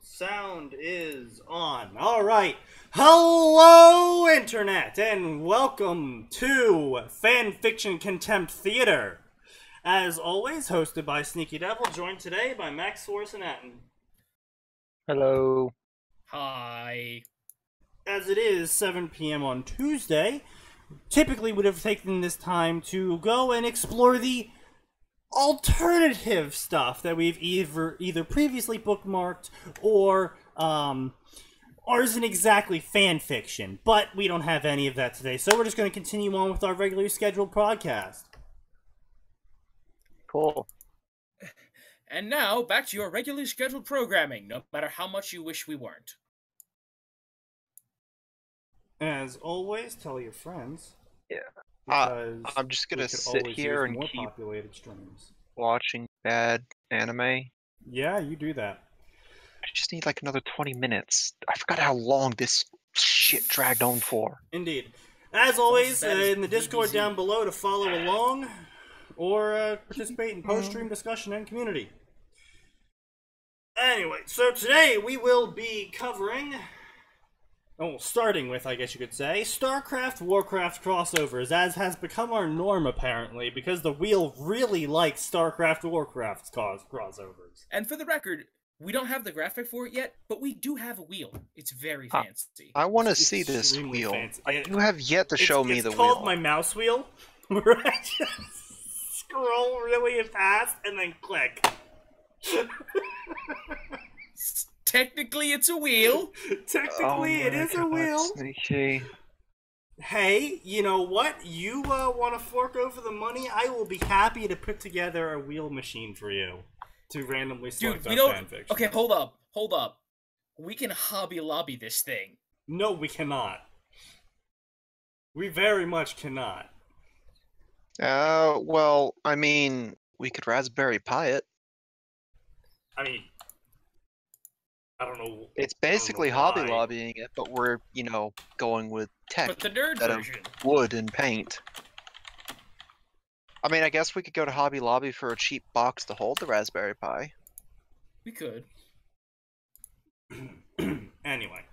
Sound is on. All right. Hello, Internet, and welcome to Fanfiction Contempt Theater. As always, hosted by SneakyDevil, joined today by Max Force and Atin. Hello. Hi. As it is 7 p.m. on Tuesday, typically would have taken this time to go and explore the alternative stuff that we've either previously bookmarked or isn't exactly fan fiction, but we don't have any of that today, so we're just going to continue on with our regularly scheduled podcast. Cool. And now, back to your regularly scheduled programming, no matter how much you wish we weren't. As always, tell your friends. Yeah. Because I'm just gonna sit here and keep populated streams. watching bad anime. Yeah, you do that. I just need like another 20 minutes. I forgot how long this shit dragged on for. Indeed. As always, That is in the Discord DBZ. down below to follow along or participate in post-stream discussion and community. Anyway, so today we will be covering, starting with, I guess you could say, StarCraft-Warcraft crossovers, as has become our norm, apparently, because the wheel really likes StarCraft-Warcraft crossovers. And for the record, we don't have the graphic for it yet, but we do have a wheel. It's very fancy. I want to It's see this extremely wheel. fancy. You have yet to show me the It's called wheel. my mouse wheel, where I just scroll really fast and then click. Technically, it's a wheel. Technically, it is a wheel. Sneaky. Hey, you know what? You want to fork over the money? I will be happy to put together a wheel machine for you to randomly select Dude, our we don't... fanfiction. Okay, hold up. We can Hobby Lobby this thing. No, we cannot. We very much cannot. Well, I mean, we could Raspberry Pi it. I mean, I don't know. It's basically I don't know Hobby why. Lobbying it, but we're, going with tech But the nerd instead of version. wood and paint. I mean, I guess we could go to Hobby Lobby for a cheap box to hold the Raspberry Pi. We could. Anyway.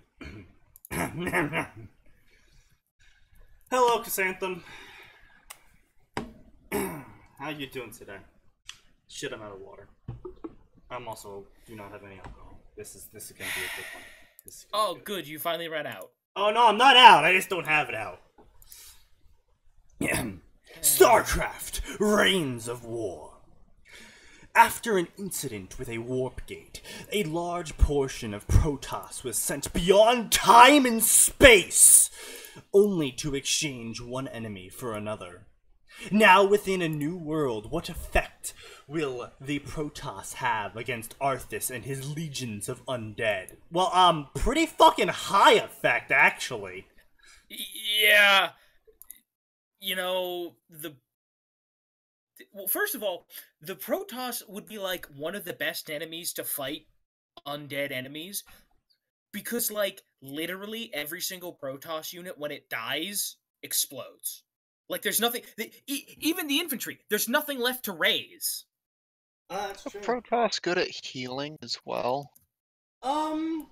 Hello, Chrysanthemum. How you doing today? Shit, I'm out of water. I'm also do not have any alcohol. This is gonna be a good one. This is gonna Oh, be good, you finally ran out. Oh no, I'm not out. I just don't have it out. StarCraft: Reigns of War. After an incident with a warp gate, a large portion of Protoss was sent beyond time and space, only to exchange one enemy for another. Now within a new world, what effect will the Protoss have against Arthas and his legions of undead? Well, pretty fucking high effect, actually. Yeah. Well, first of all, the Protoss would be, like, one of the best enemies to fight undead enemies. Because, like, literally every single Protoss unit, when it dies, explodes. Like, there's nothing... even the infantry, there's nothing left to raise. That's Are Protoss good at healing as well?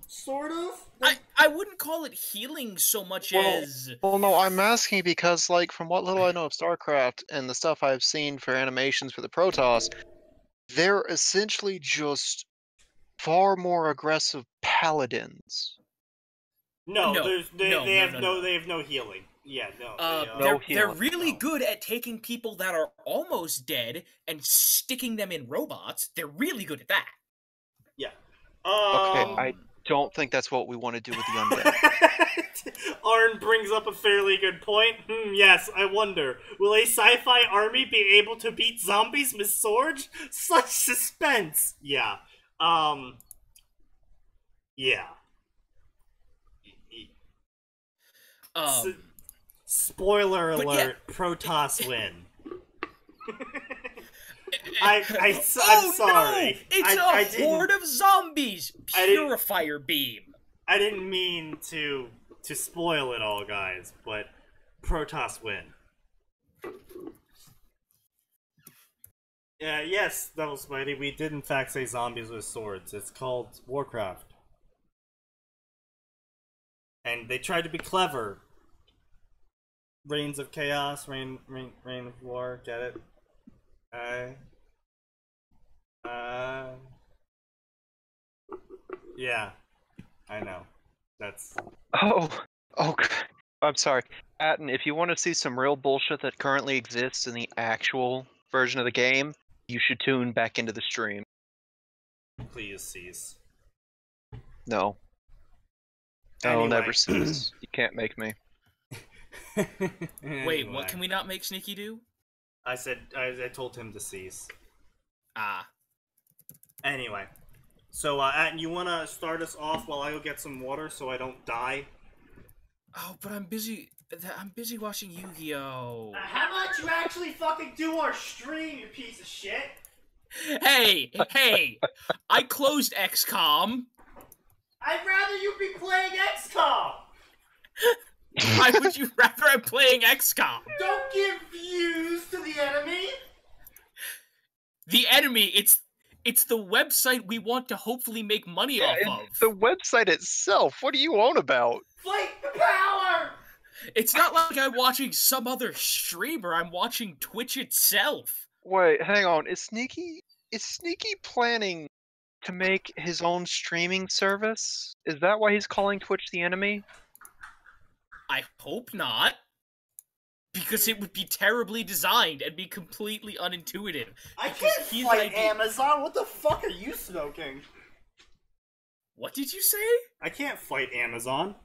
Sort of. I wouldn't call it healing so much as... Well, no, I'm asking because, like, from what little I know of StarCraft and the stuff I've seen for animations for the Protoss, they're essentially just far more aggressive paladins. No, No, they have no. no healing. Yeah, no. No They're healing, really no. good at taking people that are almost dead and sticking them in robots. They're really good at that. Yeah. Okay, I don't think that's what we want to do with the undead. Arn brings up a fairly good point. Yes, I wonder, will a sci-fi army be able to beat zombies with swords? Such suspense. Yeah. Yeah. Spoiler alert, yeah. Protoss win. Oh, I'm sorry. No! It's a horde of zombies! Purifier beam. I didn't mean to spoil it all, guys, but Protoss win. Yes, Devil Spidey, we did in fact say zombies with swords. It's called Warcraft. And they tried to be clever. Reigns of chaos, reign of war, get it? Yeah, I know. That's... Oh, okay. I'm sorry. Atin, if you want to see some real bullshit that currently exists in the actual version of the game, you should tune back into the stream. Please cease. No. Anyway. I'll never cease. You can't make me. Wait, what can we not make Sneaky do? I told him to cease. Ah. Anyway. So, Atin, you wanna start us off while I go get some water so I don't die? Oh, but I'm busy. I'm busy watching Yu-Gi-Oh! How about you actually fucking do our stream, you piece of shit? Hey! I closed XCOM! I'd rather you be playing XCOM! Why would you rather I'm playing XCOM? Don't give views to the enemy! The enemy, it's the website we want to hopefully make money off of. The website itself, what are you on about? Fight the power! It's not like I'm watching some other streamer, I'm watching Twitch itself. Wait, hang on. Is Sneaky planning to make his own streaming service? Is that why he's calling Twitch the enemy? I hope not. Because it would be terribly designed and be completely unintuitive. I can't fight Amazon! What the fuck are you smoking? What did you say? I can't fight Amazon.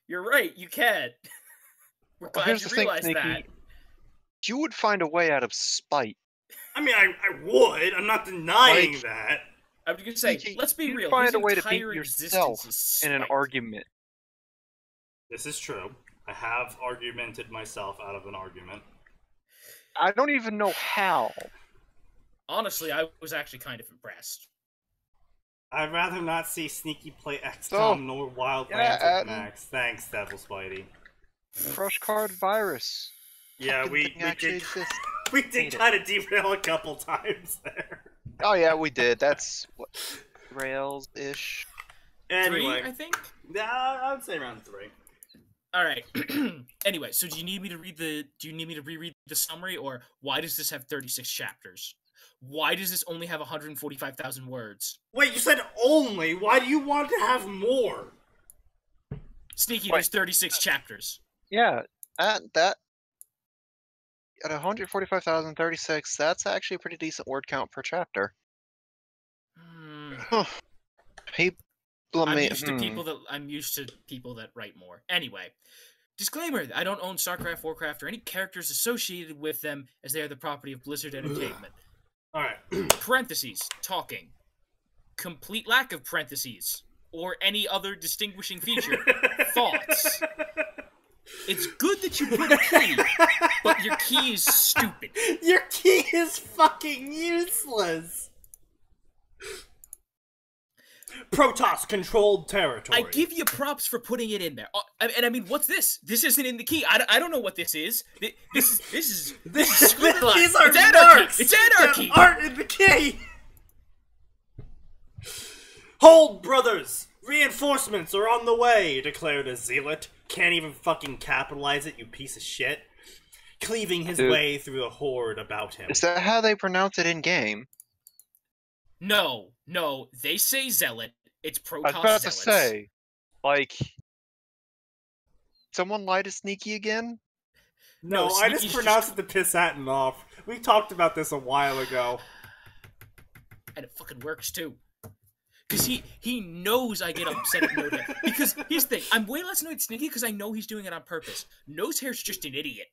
You're right, you can. We're glad Here's you the thing, realized Sneaky. that. You would find a way out of spite. I mean, I would. I'm not denying that. I was gonna say, Sneaky, let's be you'd real. find His a way to beat entire yourself existence is in an spite. argument. This is true. I have argumented myself out of an argument. I don't even know how. Honestly, I was actually kind of impressed. I'd rather not see Sneaky play XCOM So, nor Wildlands yeah, with Max. Thanks, Devil Spidey. Crush card virus. Yeah, Fucking we thing actually did. exists. We did Hate it. kind of derail a couple times there. Oh yeah, we did. That's what, Rails-ish. Anyway, 3, I think? yeah, I would say around 3. Alright. Anyway, so do you need me to reread the summary, or why does this have 36 chapters? Why does this only have 145,000 words? Wait, you said only? Why do you want to have more? Sneaky, Wait. there's 36 chapters. Yeah, that at 145,036, that's actually a pretty decent word count per chapter. I'm used to people that write more. Anyway, disclaimer: I don't own StarCraft, Warcraft, or any characters associated with them, as they are the property of Blizzard Entertainment. All right. Parentheses. Talking. Complete lack of parentheses or any other distinguishing feature. Thoughts. It's good that you put a key, but your key is stupid. Your key is fucking useless. Protoss-controlled territory. I give you props for putting it in there. And I mean, what's this? This isn't in the key. I don't know what this is. This is These squiggly. are It's anarchy. marks It's anarchy. that aren't in the key. Hold, brothers! Reinforcements are on the way, declared a zealot. Can't even fucking capitalize it, you piece of shit. Cleaving his way through the horde about him. Is that how they pronounce it in game? No, they say zealot. It's I was Protoss about to zealots. say, like, someone lie to Sneaky again? No, I just pronounced it to piss Atin off. We talked about this a while ago. And it fucking works too. Because he knows I get upset at Nosehair. Because here's the thing, I'm way less annoyed at Sneaky because I know he's doing it on purpose. Nosehair's just an idiot.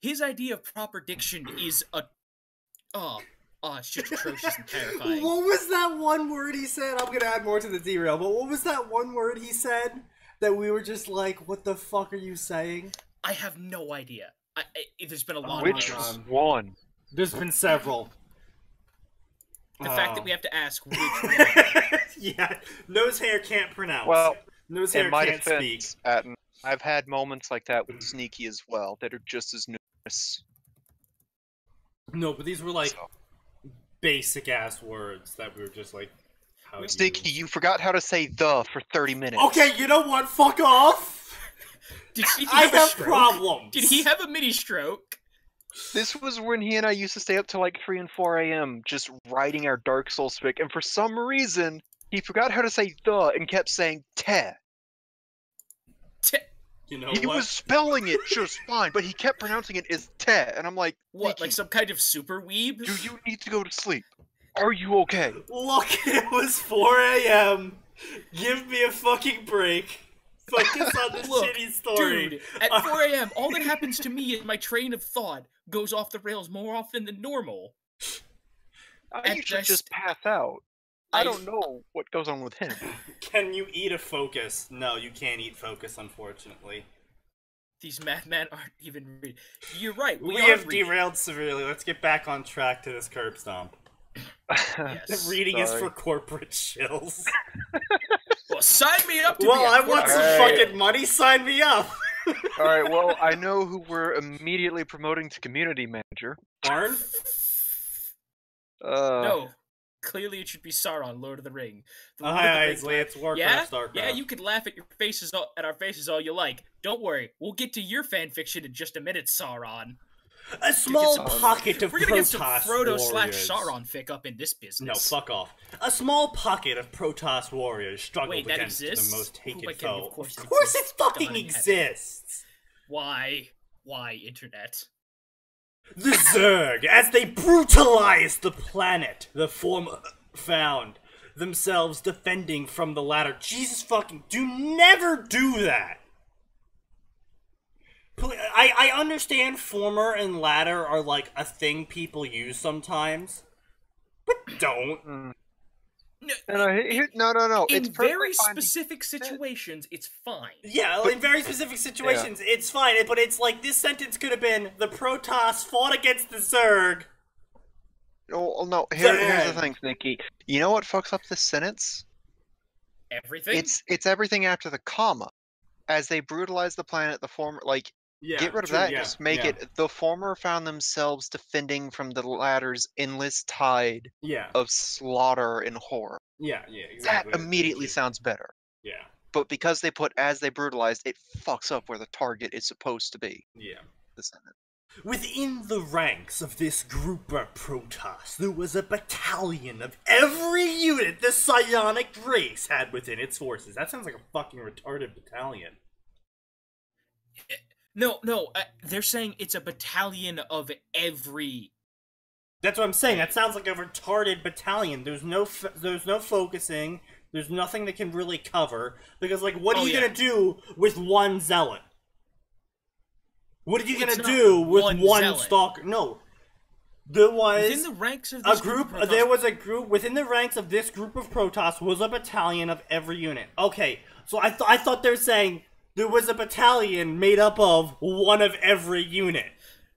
His idea of proper diction is a... it's just atrocious and terrifying. What was that one word he said? I'm gonna add more to the derail, but what was that one word he said that we were just like, what the fuck are you saying? I have no idea. There's been a lot Which of those. one? There's been several. The fact that we have to ask which one. Yeah, Nosehair can't pronounce. Well, Nosehair in my can't speak. defense, Atin, I've had moments like that with Sneaky as well that are just as numerous. No, but these were like So. basic ass words that we were just like, how Sneaky, you forgot how to say "the" for 30 minutes. Okay, you know what? Fuck off! Did he I have a have stroke? problems! Did he have a mini stroke? This was when he and I used to stay up till like 3 and 4 a.m. just writing our Dark Souls fic, and for some reason, he forgot how to say "the" and kept saying "te." You know He what? was spelling it just fine, but he kept pronouncing it as "te," and I'm like, What, Nikki, like some kind of super weeb? do you need to go to sleep? Are you okay? Look, it was 4 a.m. Give me a fucking break. Focus on this Look, shitty story. dude, at 4 a.m., all that happens to me is my train of thought goes off the rails more often than normal. I At usually best, just pass out. I don't know what goes on with him. Can you eat a focus? No, you can't eat focus, unfortunately. These madmen aren't even reading. You're right, We are have reading. derailed severely. Let's get back on track to this curb stomp. Yes. Reading is Sorry. for corporate shills. Well, sign me up to Well, be a I want some Alright. fucking money. Sign me up. Alright, well, I know who we're immediately promoting to community manager. Arn? No. Clearly it should be Sauron, Lord of the Ring. The Lord of the Hi, Ring Isley. It's Warcraft, yeah? Starcraft. Yeah, you can laugh at our faces all you like. Don't worry, we'll get to your fanfiction in just a minute, Sauron. A small some- pocket of We're gonna get some Protoss Frodo warriors. slash Sauron fic up in this business. No, fuck off. A small pocket of Protoss warriors struggled Wait, that against exists? the most Who am I hated kidding? foe. Of course it it exists. fucking Darn it. exists. Why? Why, internet? The Zerg, as they brutalized the planet, the former found themselves defending from the latter. Jesus fucking, never do that. I understand former and latter are like a thing people use sometimes, but don't. No. In It's very perfectly fine. specific situations, it's fine. Yeah, in very specific situations, it's fine, but it's like this sentence could have been, the Protoss fought against the Zerg. Oh, no, here's Damn. the thing, Nikki. You know what fucks up this sentence? Everything? It's everything after the comma. As they brutalize the planet, the former, like, Yeah, get rid of true, that yeah, and just make yeah. it, the former found themselves defending from the latter's endless tide Yeah, of slaughter and horror. yeah, exactly. That immediately Thank you. sounds better. Yeah, But because they put as they brutalized, it fucks up where the target is supposed to be. yeah. The sentence. Within the ranks of this group of Protoss, there was a battalion of every unit the psionic race had within its forces. That sounds like a fucking retarded battalion. No, they're saying it's a battalion of every... That's what I'm saying. That sounds like a retarded battalion. There's no focusing. There's nothing that can really cover. Because, like, what are you gonna do with one zealot? What are you It's gonna not do with one one zealot. stalker? No. There was Within the ranks of this a group. Protoss- There was a group within the ranks of this group of Protoss was a battalion of every unit. Okay, so I thought they were saying there was a battalion made up of one of every unit.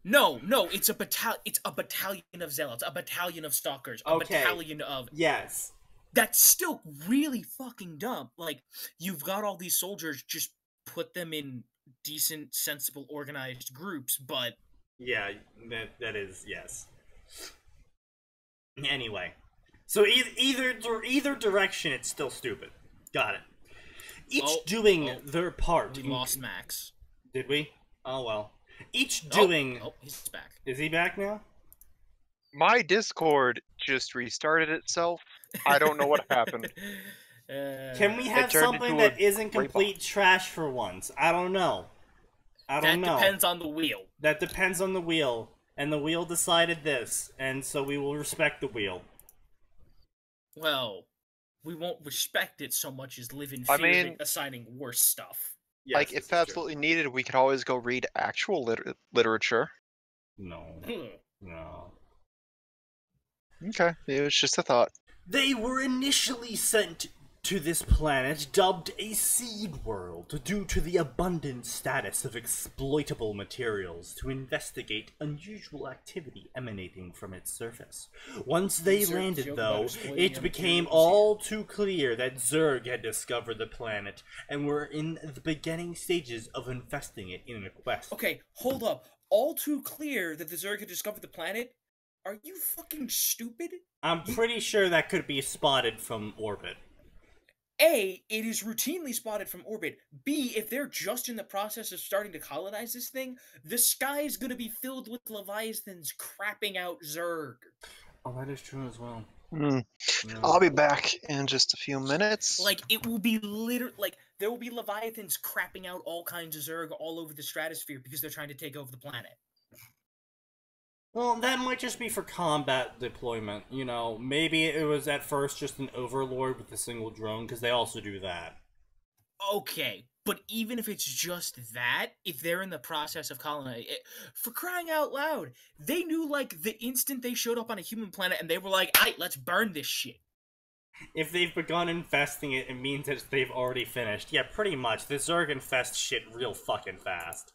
No, it's a battalion of zealots, a battalion of stalkers, a Okay. battalion of... Yes. That's still really fucking dumb. Like, you've got all these soldiers, just put them in decent, sensible, organized groups, but... Yeah, that is, yes. Anyway. So either direction, it's still stupid. Got it. Each doing their part. We lost Max. Did we? Oh well. Each doing... Oh, he's back. Is he back now? My Discord just restarted itself. I don't know what happened. Can we have turned something into that a isn't great complete trash for once? I don't know. I don't know. That depends on the wheel. That depends on the wheel. And the wheel decided this. And so we will respect the wheel. Well, we won't respect it so much as live in fear I of mean- it assigning worse stuff. Yes, Like, this if is true. absolutely needed, we could always go read actual literature. No. No. Okay, it was just a thought. They were initially sent to this planet dubbed a seed world due to the abundant status of exploitable materials to investigate unusual activity emanating from its surface. Once they Zerg landed, joke though, about exploiting it became materials here. all too clear that Zerg had discovered the planet and were in the beginning stages of infesting it in a quest. Okay, hold up. All too clear that the Zerg had discovered the planet? Are you fucking stupid? I'm pretty sure that could be spotted from orbit. A, it is routinely spotted from orbit. B, if they're just in the process of starting to colonize this thing, the sky is going to be filled with Leviathans crapping out Zerg. Oh, that is true as well. Yeah. I'll be back in just a few minutes. Like, it will be like, there will be Leviathans crapping out all kinds of Zerg all over the stratosphere because they're trying to take over the planet. Well, that might just be for combat deployment, you know. Maybe it was at first just an overlord with a single drone, because they also do that. Okay, but even if it's just that, if they're in the process of colonizing, for crying out loud, they knew, like, the instant they showed up on a human planet, and they were like, aight, let's burn this shit. If they've begun infesting it, it means that they've already finished. Yeah, pretty much. The Zerg infest shit real fucking fast.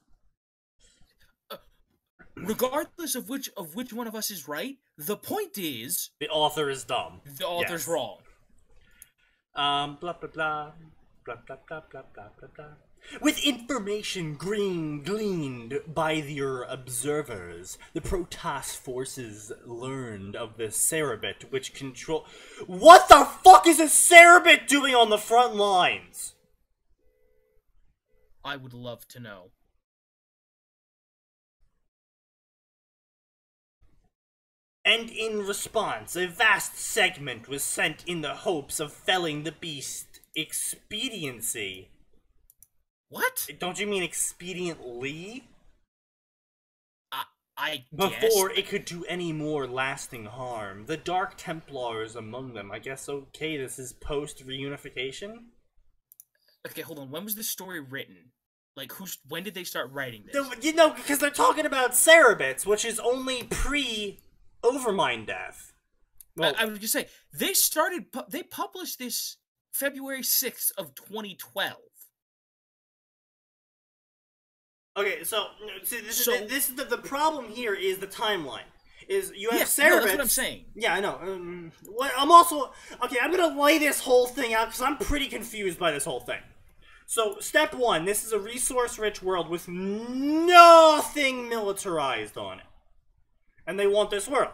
Regardless of which one of us is right, the point is... The author is dumb. The author's wrong. Blah, blah, blah. Blah, blah, blah, blah, blah, blah, blah. With information gleaned by their observers, the Protoss forces learned of the Cerebit, which control... What the fuck is a Cerebit doing on the front lines? I would love to know. And in response, a vast segment was sent in the hopes of felling the beast expediency. What? Don't you mean expediently? I Before guess. it could do any more lasting harm. The Dark Templars among them. I guess, okay, this is post-reunification? Okay, hold on. When was this story written? Like, when did they start writing this? You know, because they're talking about Cerebits, which is only pre-Overmind death. Well, I was gonna say, they published this February 6th of 2012. okay, so, see, the problem here is the timeline. Is you have Cerebits... no, that's what I'm saying. Yeah, I know. I'm also... Okay, I'm gonna lay this whole thing out, because I'm pretty confused by this whole thing. So, step one, this is a resource-rich world with nothing militarized on it. And they want this world.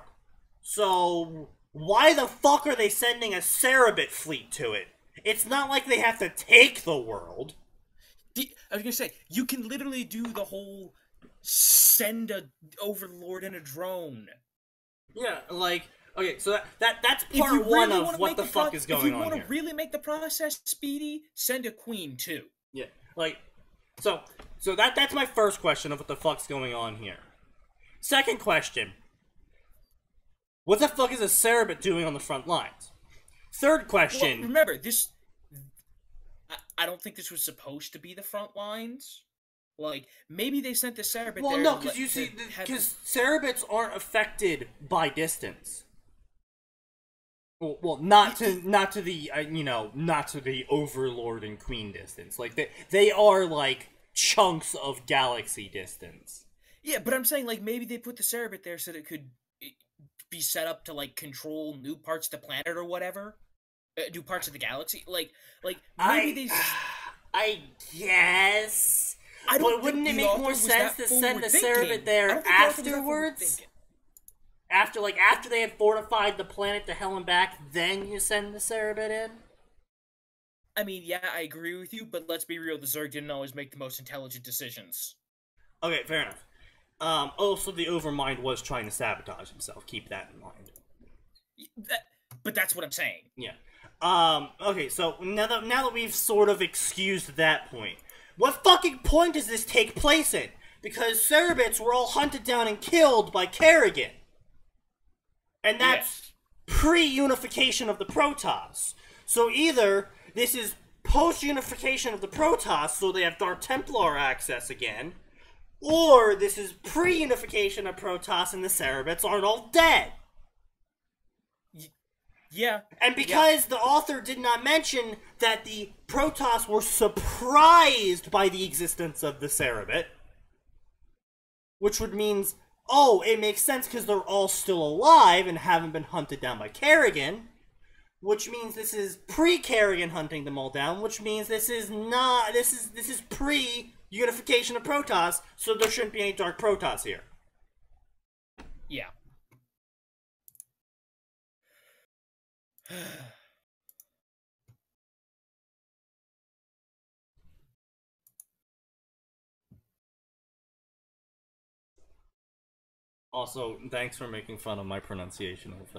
So, why the fuck are they sending a Cerebit fleet to it? It's not like they have to take the world. I was gonna say, you can literally do the whole send a overlord in a drone. Yeah, like... Okay, so that's part one of what the fuck is going on here. If you want to really make the process speedy, send a queen too. Yeah, like, so that's my first question of what the fuck's going on here. Second question, what the fuck is a Cerebit doing on the front lines? Third question... Well, remember, this... I don't think this was supposed to be the front lines. Like, maybe they sent the Cerebit there... Well, no, because you see, because Cerebits aren't affected by distance. Well, not to the not to the Overlord and Queen distance. Like they are like chunks of galaxy distance. Yeah, but I'm saying like maybe they put the Cerebit there so that it could be set up to like control new parts of the planet or whatever, new parts of the galaxy. Like maybe I guess. But wouldn't it make more sense to send the Cerebit there afterwards? After they had fortified the planet to hell and back, then you send the Cerebit in? I mean, yeah, I agree with you, but let's be real, the Zerg didn't always make the most intelligent decisions. Okay, fair enough. Also, the Overmind was trying to sabotage himself. Keep that in mind. But that's what I'm saying. Yeah. Okay, so now that we've sort of excused that point, what fucking point does this take place in? Because Cerebits were all hunted down and killed by Kerrigan. And that's pre-unification of the Protoss. So either this is post-unification of the Protoss, so they have Dark Templar access again, or this is pre-unification of Protoss and the Cerebits aren't all dead. Yeah. And because the author did not mention that the Protoss were surprised by the existence of the Cerebit, which would mean... Oh, it makes sense because they're all still alive and haven't been hunted down by Kerrigan, which means this is pre-Kerrigan hunting them all down, which means this is not, this is pre-unification of Protoss, so there shouldn't be any Dark Protoss here. Yeah. Also, thanks for making fun of my pronunciation of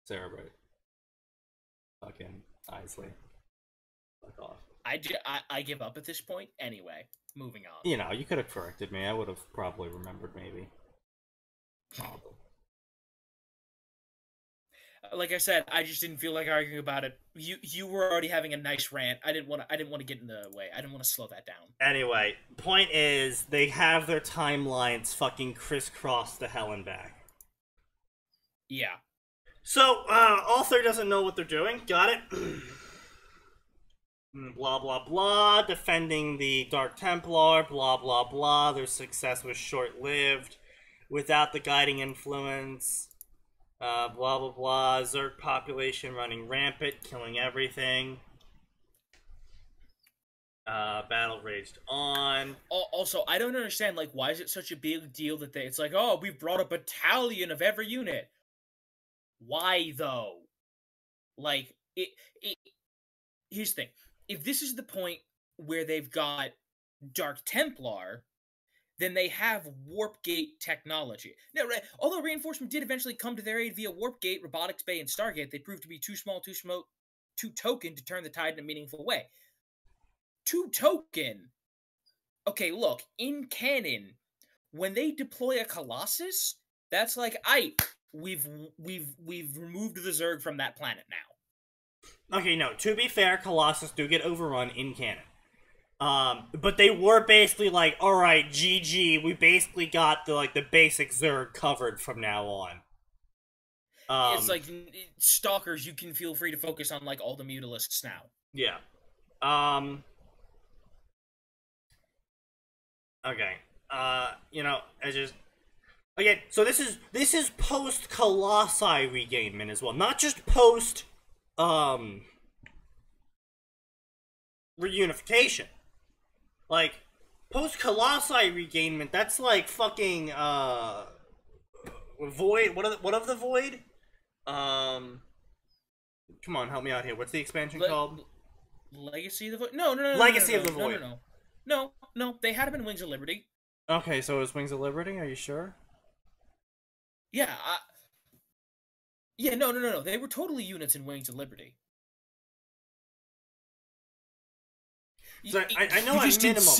Cerebrate. Fucking Isley. Fuck off. I give up at this point. Anyway, moving on. You know, you could have corrected me. I would have probably remembered, maybe. Probably. Like I said, I just didn't feel like arguing about it. You were already having a nice rant. I didn't want to get in the way. I didn't want to slow that down. Anyway, point is, they have their timelines fucking crisscrossed to hell and back. Yeah. So, author doesn't know what they're doing. Got it? Blah, blah, blah. Defending the Dark Templar. Blah, blah, blah. Their success was short-lived. Without the guiding influence. Blah, blah, blah. Zerg population running rampant, killing everything. Battle raged on. Also, I don't understand, like, why is it such a big deal that it's like, oh, we've brought a battalion of every unit. Why, though? Like, here's the thing. If this is the point where they've got Dark Templar, then they have Warp Gate technology. Now, although reinforcement did eventually come to their aid via Warp Gate, Robotics Bay, and Stargate, they proved to be too small, too token to turn the tide in a meaningful way. Too token? Okay, look, in canon, when they deploy a Colossus, that's like, we've removed the Zerg from that planet now. Okay, no, to be fair, Colossus do get overrun in canon. But they were basically like, alright, GG, we basically got the basic Zerg covered from now on. It's like, Stalkers, you can feel free to focus on, like, all the Mutalisks now. Yeah. Okay. You know, again, so this is post Colossi regainment as well, not just post reunification. Like, post Colossi regainment, that's like fucking Void. What of the Void? Come on, help me out here. What's the expansion called? Legacy of the Void? No. Legacy of the Void. No, they had them in Wings of Liberty. Okay, so it was Wings of Liberty, are you sure? Yeah, no. They were totally units in Wings of Liberty. So I know at minimum.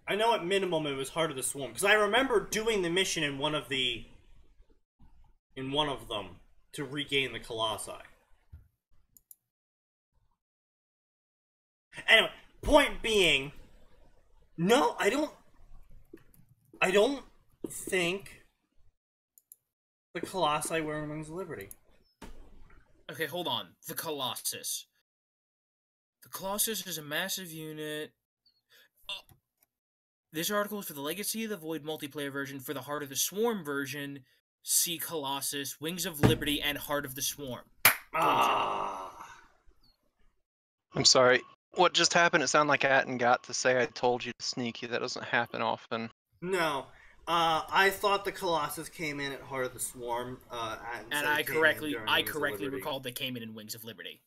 I know at minimum it was Heart of the Swarm, because I remember doing the mission in one of them to regain the Colossi. Anyway, point being, no, I don't think the Colossi were in Wings of Liberty. Okay, hold on. The Colossus. The Colossus is a massive unit. This article is for the Legacy of the Void multiplayer version. For the Heart of the Swarm version, see Colossus, Wings of Liberty, and Heart of the Swarm. I'm sorry. What just happened? It sounded like Atin got to say I told you to Sneaky. That doesn't happen often. No. I thought the Colossus came in at Heart of the Swarm. And I correctly recalled they came in Wings of Liberty.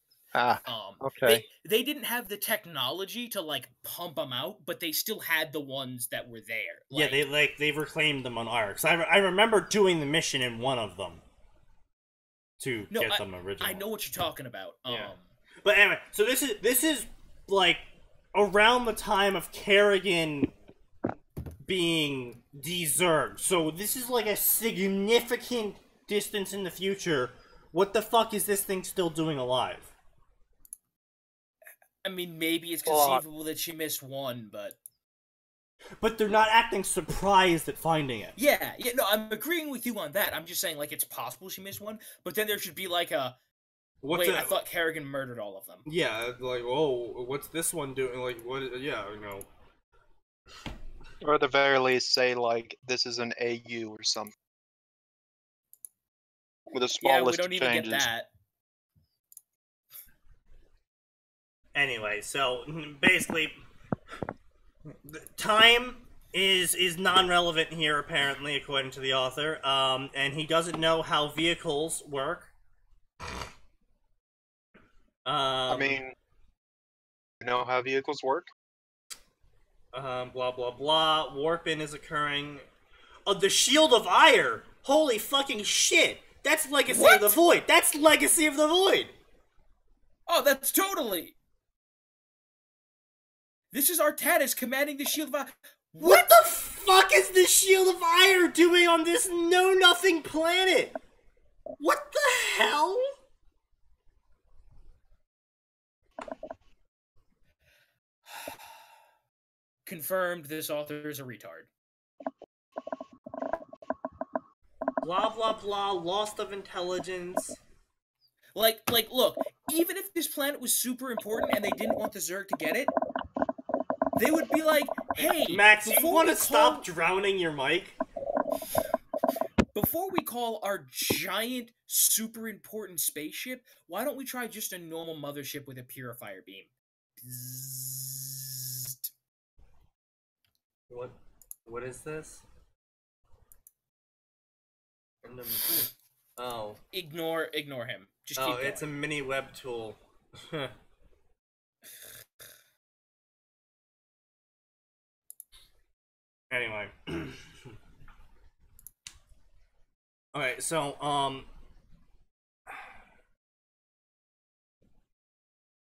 Okay. They didn't have the technology to, like, pump them out, but they still had the ones that were there. Like, yeah, they reclaimed them on Ark. So I remember doing the mission in one of them to get them original. I know what you're talking about. Yeah. But anyway, so this is like around the time of Kerrigan being deserved. So this is like a significant distance in the future. What the fuck is this thing still doing alive? I mean, maybe it's conceivable that she missed one, but they're not acting surprised at finding it. Yeah, no, I'm agreeing with you on that. I'm just saying, like, it's possible she missed one, but then there should be, like, I thought Kerrigan murdered all of them. Yeah, like, oh, what's this one doing? Like, what, yeah, you know. Or at the very least, say, like, this is an AU or something. With a small list of changes. Yeah, we don't even get that. Anyway, so basically, time is non-relevant here, apparently, according to the author. And he doesn't know how vehicles work. I mean, you know how vehicles work? Blah blah blah. Warping is occurring. Oh, the Shield of Ire! Holy fucking shit! That's Legacy of the Void! That's Legacy of the Void! Oh, that's totally... This is Artanis commanding the Shield of Ire. What the fuck is the Shield of Ire doing on this know-nothing planet? What the hell? Confirmed, this author is a retard. Blah blah blah, lost of intelligence. Like, look, even if this planet was super important and they didn't want the Zerg to get it, they would be like, hey, Max, you want to stop drowning your mic? Before we call our giant, super important spaceship, why don't we try just a normal mothership with a purifier beam? Bzzzt. What is this? Oh. Ignore him. Just keep going. It's a mini web tool. Anyway. Alright, so,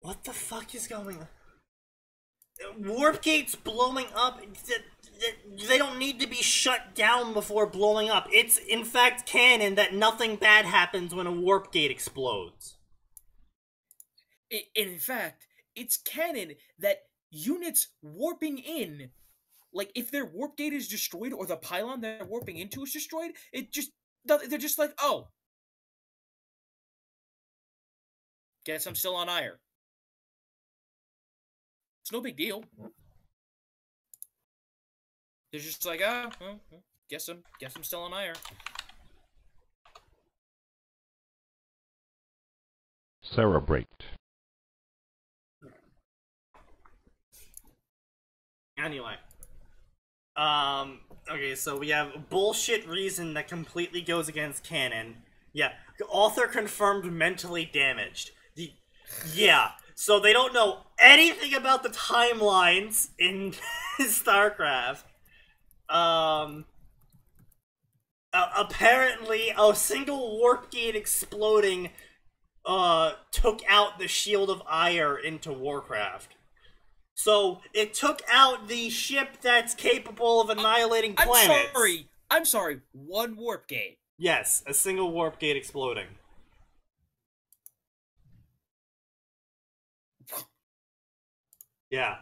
what the fuck is going on? Warp gates blowing up. They don't need to be shut down before blowing up. It's, in fact, canon that nothing bad happens when a warp gate explodes. In fact, it's canon that units warping in, like, if their warp gate is destroyed or the pylon they're warping into is destroyed, they're just like, oh. Guess I'm still on Ire. It's no big deal. They're just like, well, guess I'm still on Ire. Cerebrate. Anyway. Okay, so we have a bullshit reason that completely goes against canon. Yeah, author confirmed mentally damaged. Yeah, so they don't know anything about the timelines in StarCraft. Apparently a single warp gate exploding took out the Shield of Ire into Warcraft. So it took out the ship that's capable of annihilating planets. I'm sorry, one warp gate. Yes, a single warp gate exploding. Yeah.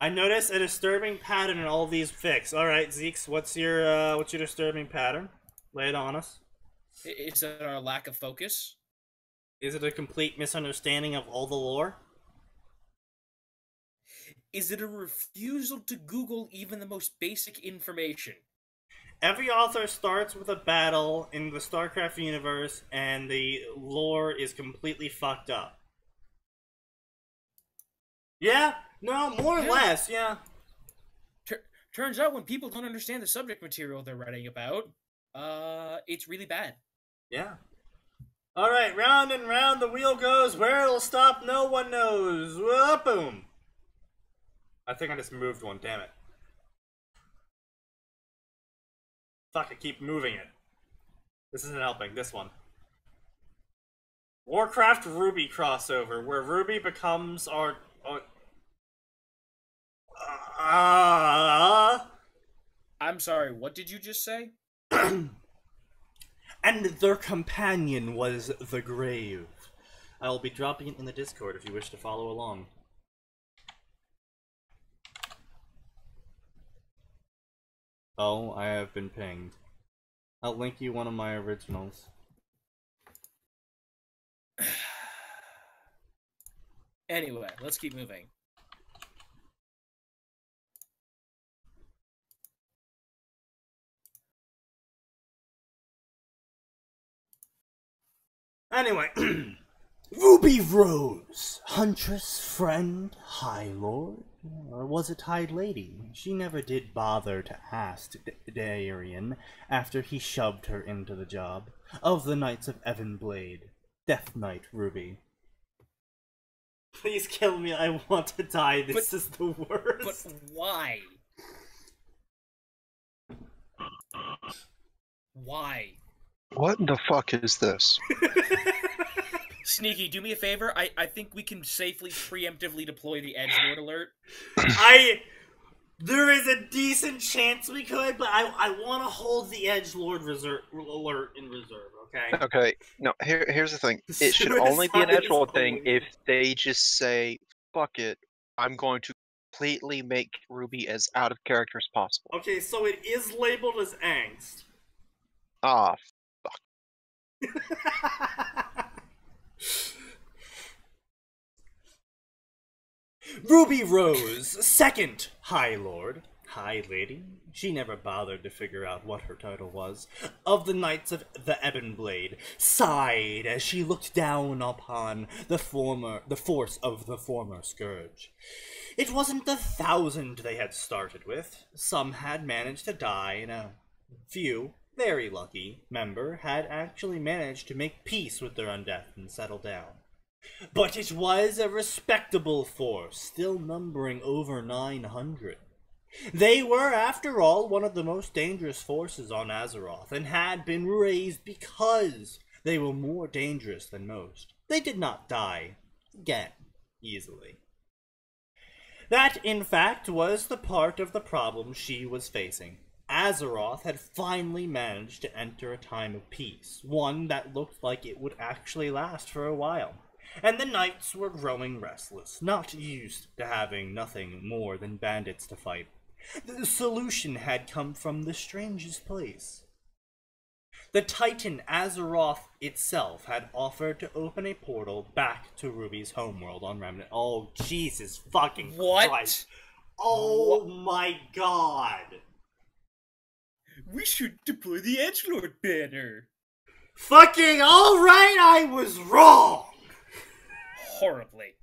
I notice a disturbing pattern in all of these fics. Alright, Zeeks, what's your disturbing pattern? Lay it on us. Is it our lack of focus? Is it a complete misunderstanding of all the lore? Is it a refusal to Google even the most basic information? Every author starts with a battle in the StarCraft universe, and the lore is completely fucked up. Yeah? No, more or less, yeah. Turns out when people don't understand the subject material they're writing about, it's really bad. Yeah. Alright, round and round the wheel goes. Where it'll stop, no one knows. Boom. I think I just moved one, damn it. Fuck, I keep moving it. This isn't helping, this one. Warcraft Ruby crossover, where Ruby becomes our... I'm sorry, what did you just say? And their companion was the grave. I will be dropping it in the Discord if you wish to follow along. Oh, I have been pinged. I'll link you one of my originals. Anyway, let's keep moving. Anyway, Ruby Rose, Huntress, friend, High Lord, or was it High Lady? She never did bother to ask Darian after he shoved her into the job, of the Knights of Evanblade. Death Knight Ruby. Please kill me, I want to die, this is the worst. But why? Why? What in the fuck is this? Sneaky, do me a favor. I think we can safely preemptively deploy the edgelord alert. There is a decent chance we could, but I want to hold the edgelord alert in reserve, okay? Okay, no, here's the thing. It should only be an edgelord thing if they just say, fuck it, I'm going to completely make Ruby as out of character as possible. Okay, so it is labeled as angst. Ah, Ruby Rose, second High Lord, High Lady, she never bothered to figure out what her title was, of the Knights of the Ebon Blade, sighed as she looked down upon the force of the former Scourge. It wasn't the 1,000 they had started with. Some had managed to die, and a few, very lucky, member had actually managed to make peace with their undeath and settle down. But it was a respectable force, still numbering over 900. They were, after all, one of the most dangerous forces on Azeroth, and had been raised because they were more dangerous than most. They did not die, again, easily. That, in fact, was the part of the problem she was facing. Azeroth had finally managed to enter a time of peace, one that looked like it would actually last for a while. And the knights were growing restless, not used to having nothing more than bandits to fight. The solution had come from the strangest place. The Titan Azeroth itself had offered to open a portal back to Ruby's homeworld on Remnant. Oh, Jesus fucking Christ. Oh my god. We should deploy the edgelord banner. Fucking alright, I was wrong! Horribly.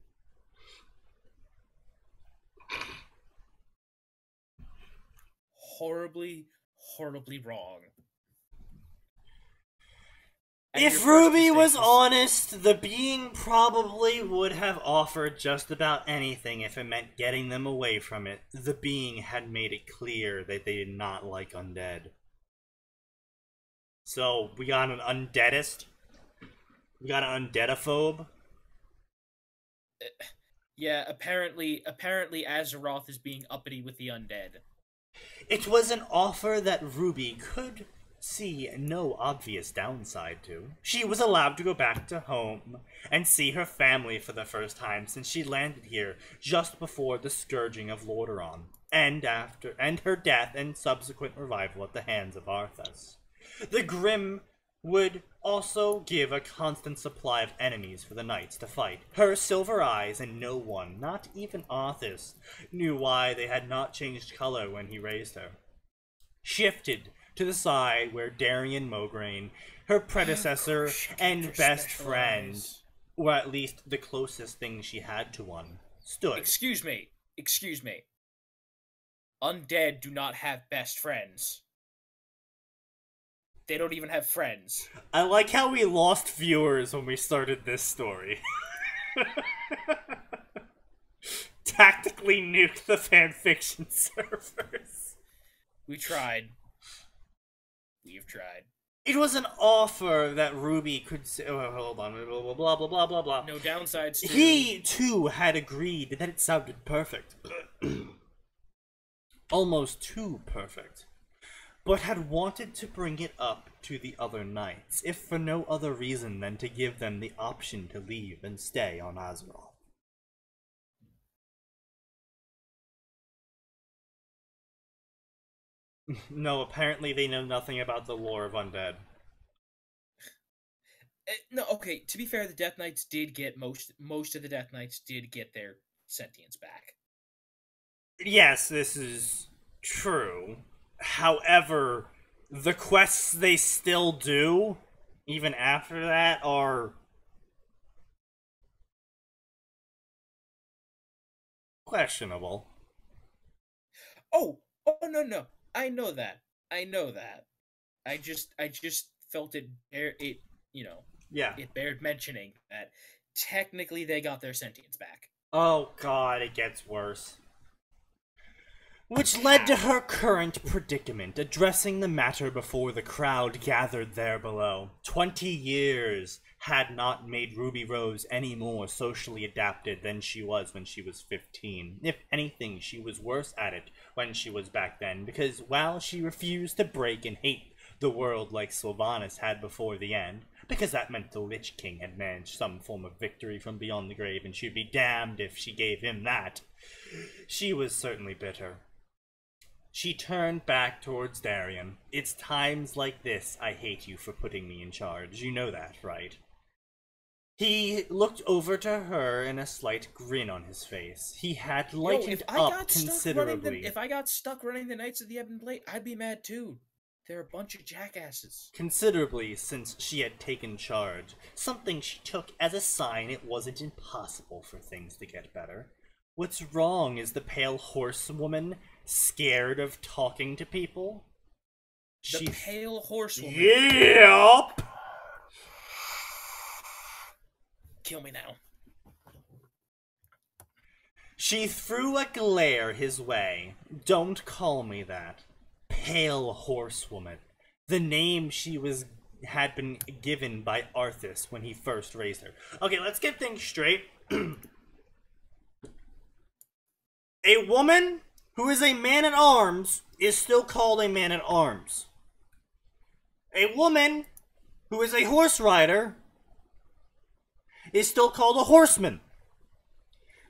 Horribly wrong. And if Ruby was honest, the being probably would have offered just about anything if it meant getting them away from it. The being had made it clear that they did not like undead. So, we got an undeadist? We got an undeadophobe? Yeah, apparently Azeroth is being uppity with the undead. It was an offer that Ruby could see no obvious downside to. She was allowed to go back to home and see her family for the first time since she landed here just before the scourging of Lordaeron, and her death and subsequent revival at the hands of Arthas. The Grim would also give a constant supply of enemies for the knights to fight. Her silver eyes, and no one, not even Arthas, knew why they had not changed color when he raised her, shifted to the side where Darian Mograine, her predecessor and best friend, or at least the closest thing she had to one, stood. Excuse me. Undead do not have best friends. They don't even have friends. I like how we lost viewers when we started this story. Tactically nuke the fanfiction servers. We tried. We've tried. It was an offer that Ruby could say. Oh, hold on. Blah, blah, blah, blah, blah, blah. No downsides. He, too, had agreed that it sounded perfect. Almost too perfect. But had wanted to bring it up to the other knights, if for no other reason than to give them the option to leave and stay on Azeroth. No, apparently they know nothing about the lore of undead. No, okay, to be fair, the Death Knights did get most of the Death Knights did get their sentience back. Yes, this is true. However, the quests they still do, even after that, are questionable. Oh, no. I know that. I just felt it, you know. Yeah. it bared mentioning that technically they got their sentience back. Oh god, it gets worse. Which led to her current predicament, addressing the matter before the crowd gathered there below. 20 years had not made Ruby Rose any more socially adapted than she was when she was 15. If anything, she was worse at it when she was back then, because while she refused to break and hate the world like Sylvanas had before the end, because that meant the Lich King had managed some form of victory from beyond the grave, and she'd be damned if she gave him that, she was certainly bitter. She turned back towards Darian. It's times like this I hate you for putting me in charge. You know that, right? He looked over to her and a slight grin on his face. He had lightened up considerably. If I got stuck running the Knights of the Ebon Blade, I'd be mad too. They're a bunch of jackasses. Considerably since she had taken charge. Something she took as a sign it wasn't impossible for things to get better. What's wrong? Is the pale horsewoman scared of talking to people? The pale horsewoman. Yep! Kill me now. She threw a glare his way. Don't call me that. Pale horsewoman. The name she had been given by Arthas when he first raised her. Okay, let's get things straight. A woman who is a man-at-arms is still called a man-at-arms. A woman who is a horse rider is still called a horseman.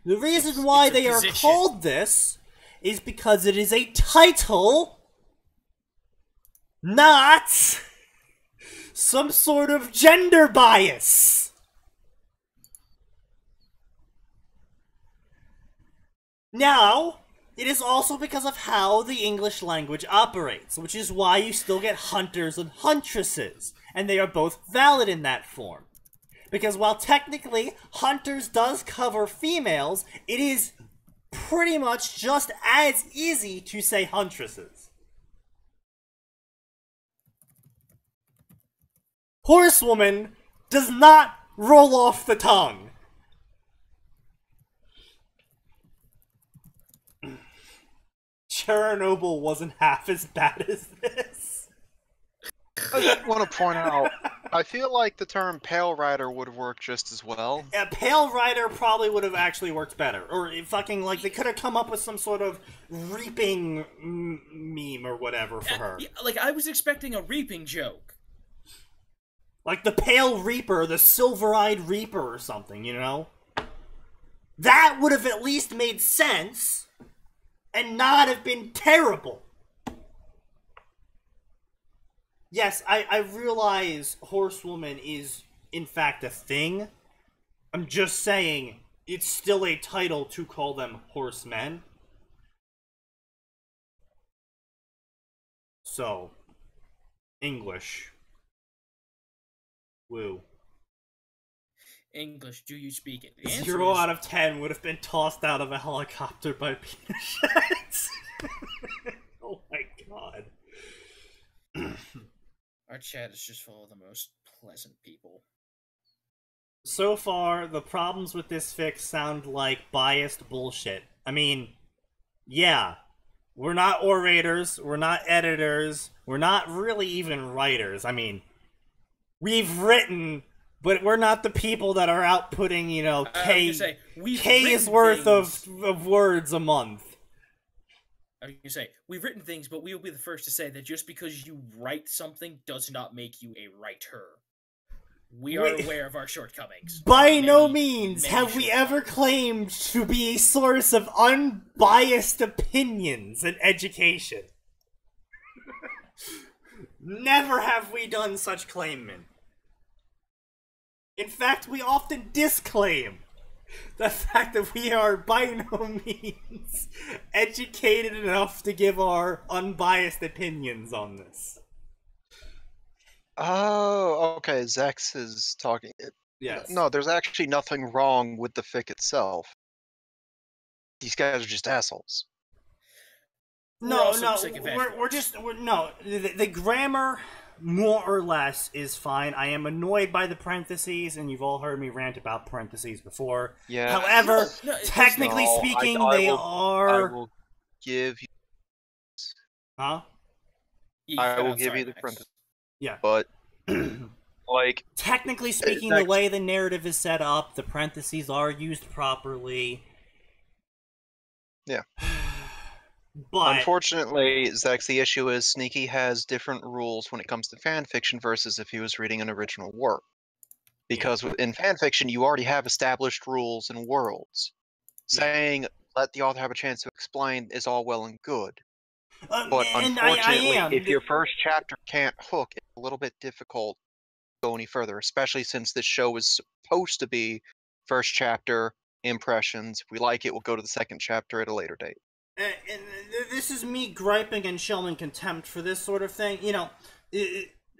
The reason why they are called this is because it is a title, not some sort of gender bias. Now, it is also because of how the English language operates, which is why you still get hunters and huntresses, and they are both valid in that form. Because while technically hunters does cover females, it is pretty much just as easy to say huntresses. Horsewoman does not roll off the tongue. Chernobyl wasn't half as bad as this. I just want to point out, I feel like the term Pale Rider would work just as well. A Pale Rider probably would have actually worked better. Or fucking, like, they could have come up with some sort of reaping meme or whatever for her. Yeah, like, I was expecting a reaping joke. Like the Pale Reaper, the Silver-Eyed Reaper or something, you know? That would have at least made sense and not have been terrible. Yes, I realize horsewoman is, in fact, a thing. I'm just saying, it's still a title to call them horsemen. So, English. Woo. English, do you speak it? 0 out of 10 would have been tossed out of a helicopter by penis. Oh my god. Our chat is just full of the most pleasant people. So far, the problems with this fix sound like biased bullshit. I mean, yeah, we're not orators, we're not editors, we're not really even writers. I mean, we've written, but we're not the people that are outputting, you know, K's worth of words a month. I was gonna say, we've written things, but we will be the first to say that just because you write something does not make you a writer. We are aware of our shortcomings. By no means have we ever claimed to be a source of unbiased opinions in education. Never have we done such claiming. In fact, we often disclaim the fact that we are by no means educated enough to give our unbiased opinions on this. Oh, okay, Zex is talking. Yes. No, there's actually nothing wrong with the fic itself. These guys are just assholes. No, the grammar more or less is fine. I am annoyed by the parentheses, and you've all heard me rant about parentheses before. Yeah. However, No, technically No, speaking, I they will- are... I will give you. Huh? I will give you the parentheses. Yeah. But like, technically speaking, the way the narrative is set up, the parentheses are used properly. Yeah. But unfortunately, Zex, the issue is Sneaky has different rules when it comes to fanfiction versus if he was reading an original work. Because in fanfiction, you already have established rules and worlds. Saying, let the author have a chance to explain is all well and good. But unfortunately, if your first chapter can't hook, it's a little bit difficult to go any further, especially since this show is supposed to be first chapter, impressions. If we like it, we'll go to the second chapter at a later date. And this is me griping and showing contempt for this sort of thing. You know,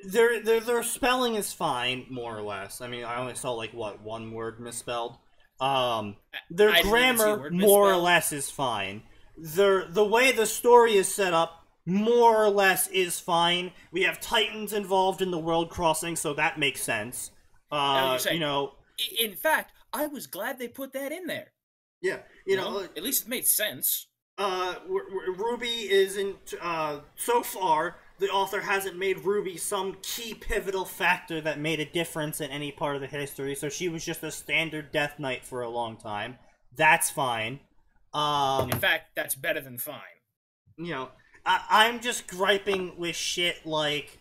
their spelling is fine, more or less. I mean, I only saw, like, what, one word misspelled? Their grammar, more or less, is fine. The way the story is set up, more or less, is fine. We have Titans involved in the world crossing, so that makes sense. You know... In fact, I was glad they put that in there. Yeah, you know... At least it made sense. Ruby isn't, so far, the author hasn't made Ruby some key pivotal factor that made a difference in any part of the history, so she was just a standard Death Knight for a long time. That's fine. In fact, that's better than fine. You know, I'm just griping with shit like,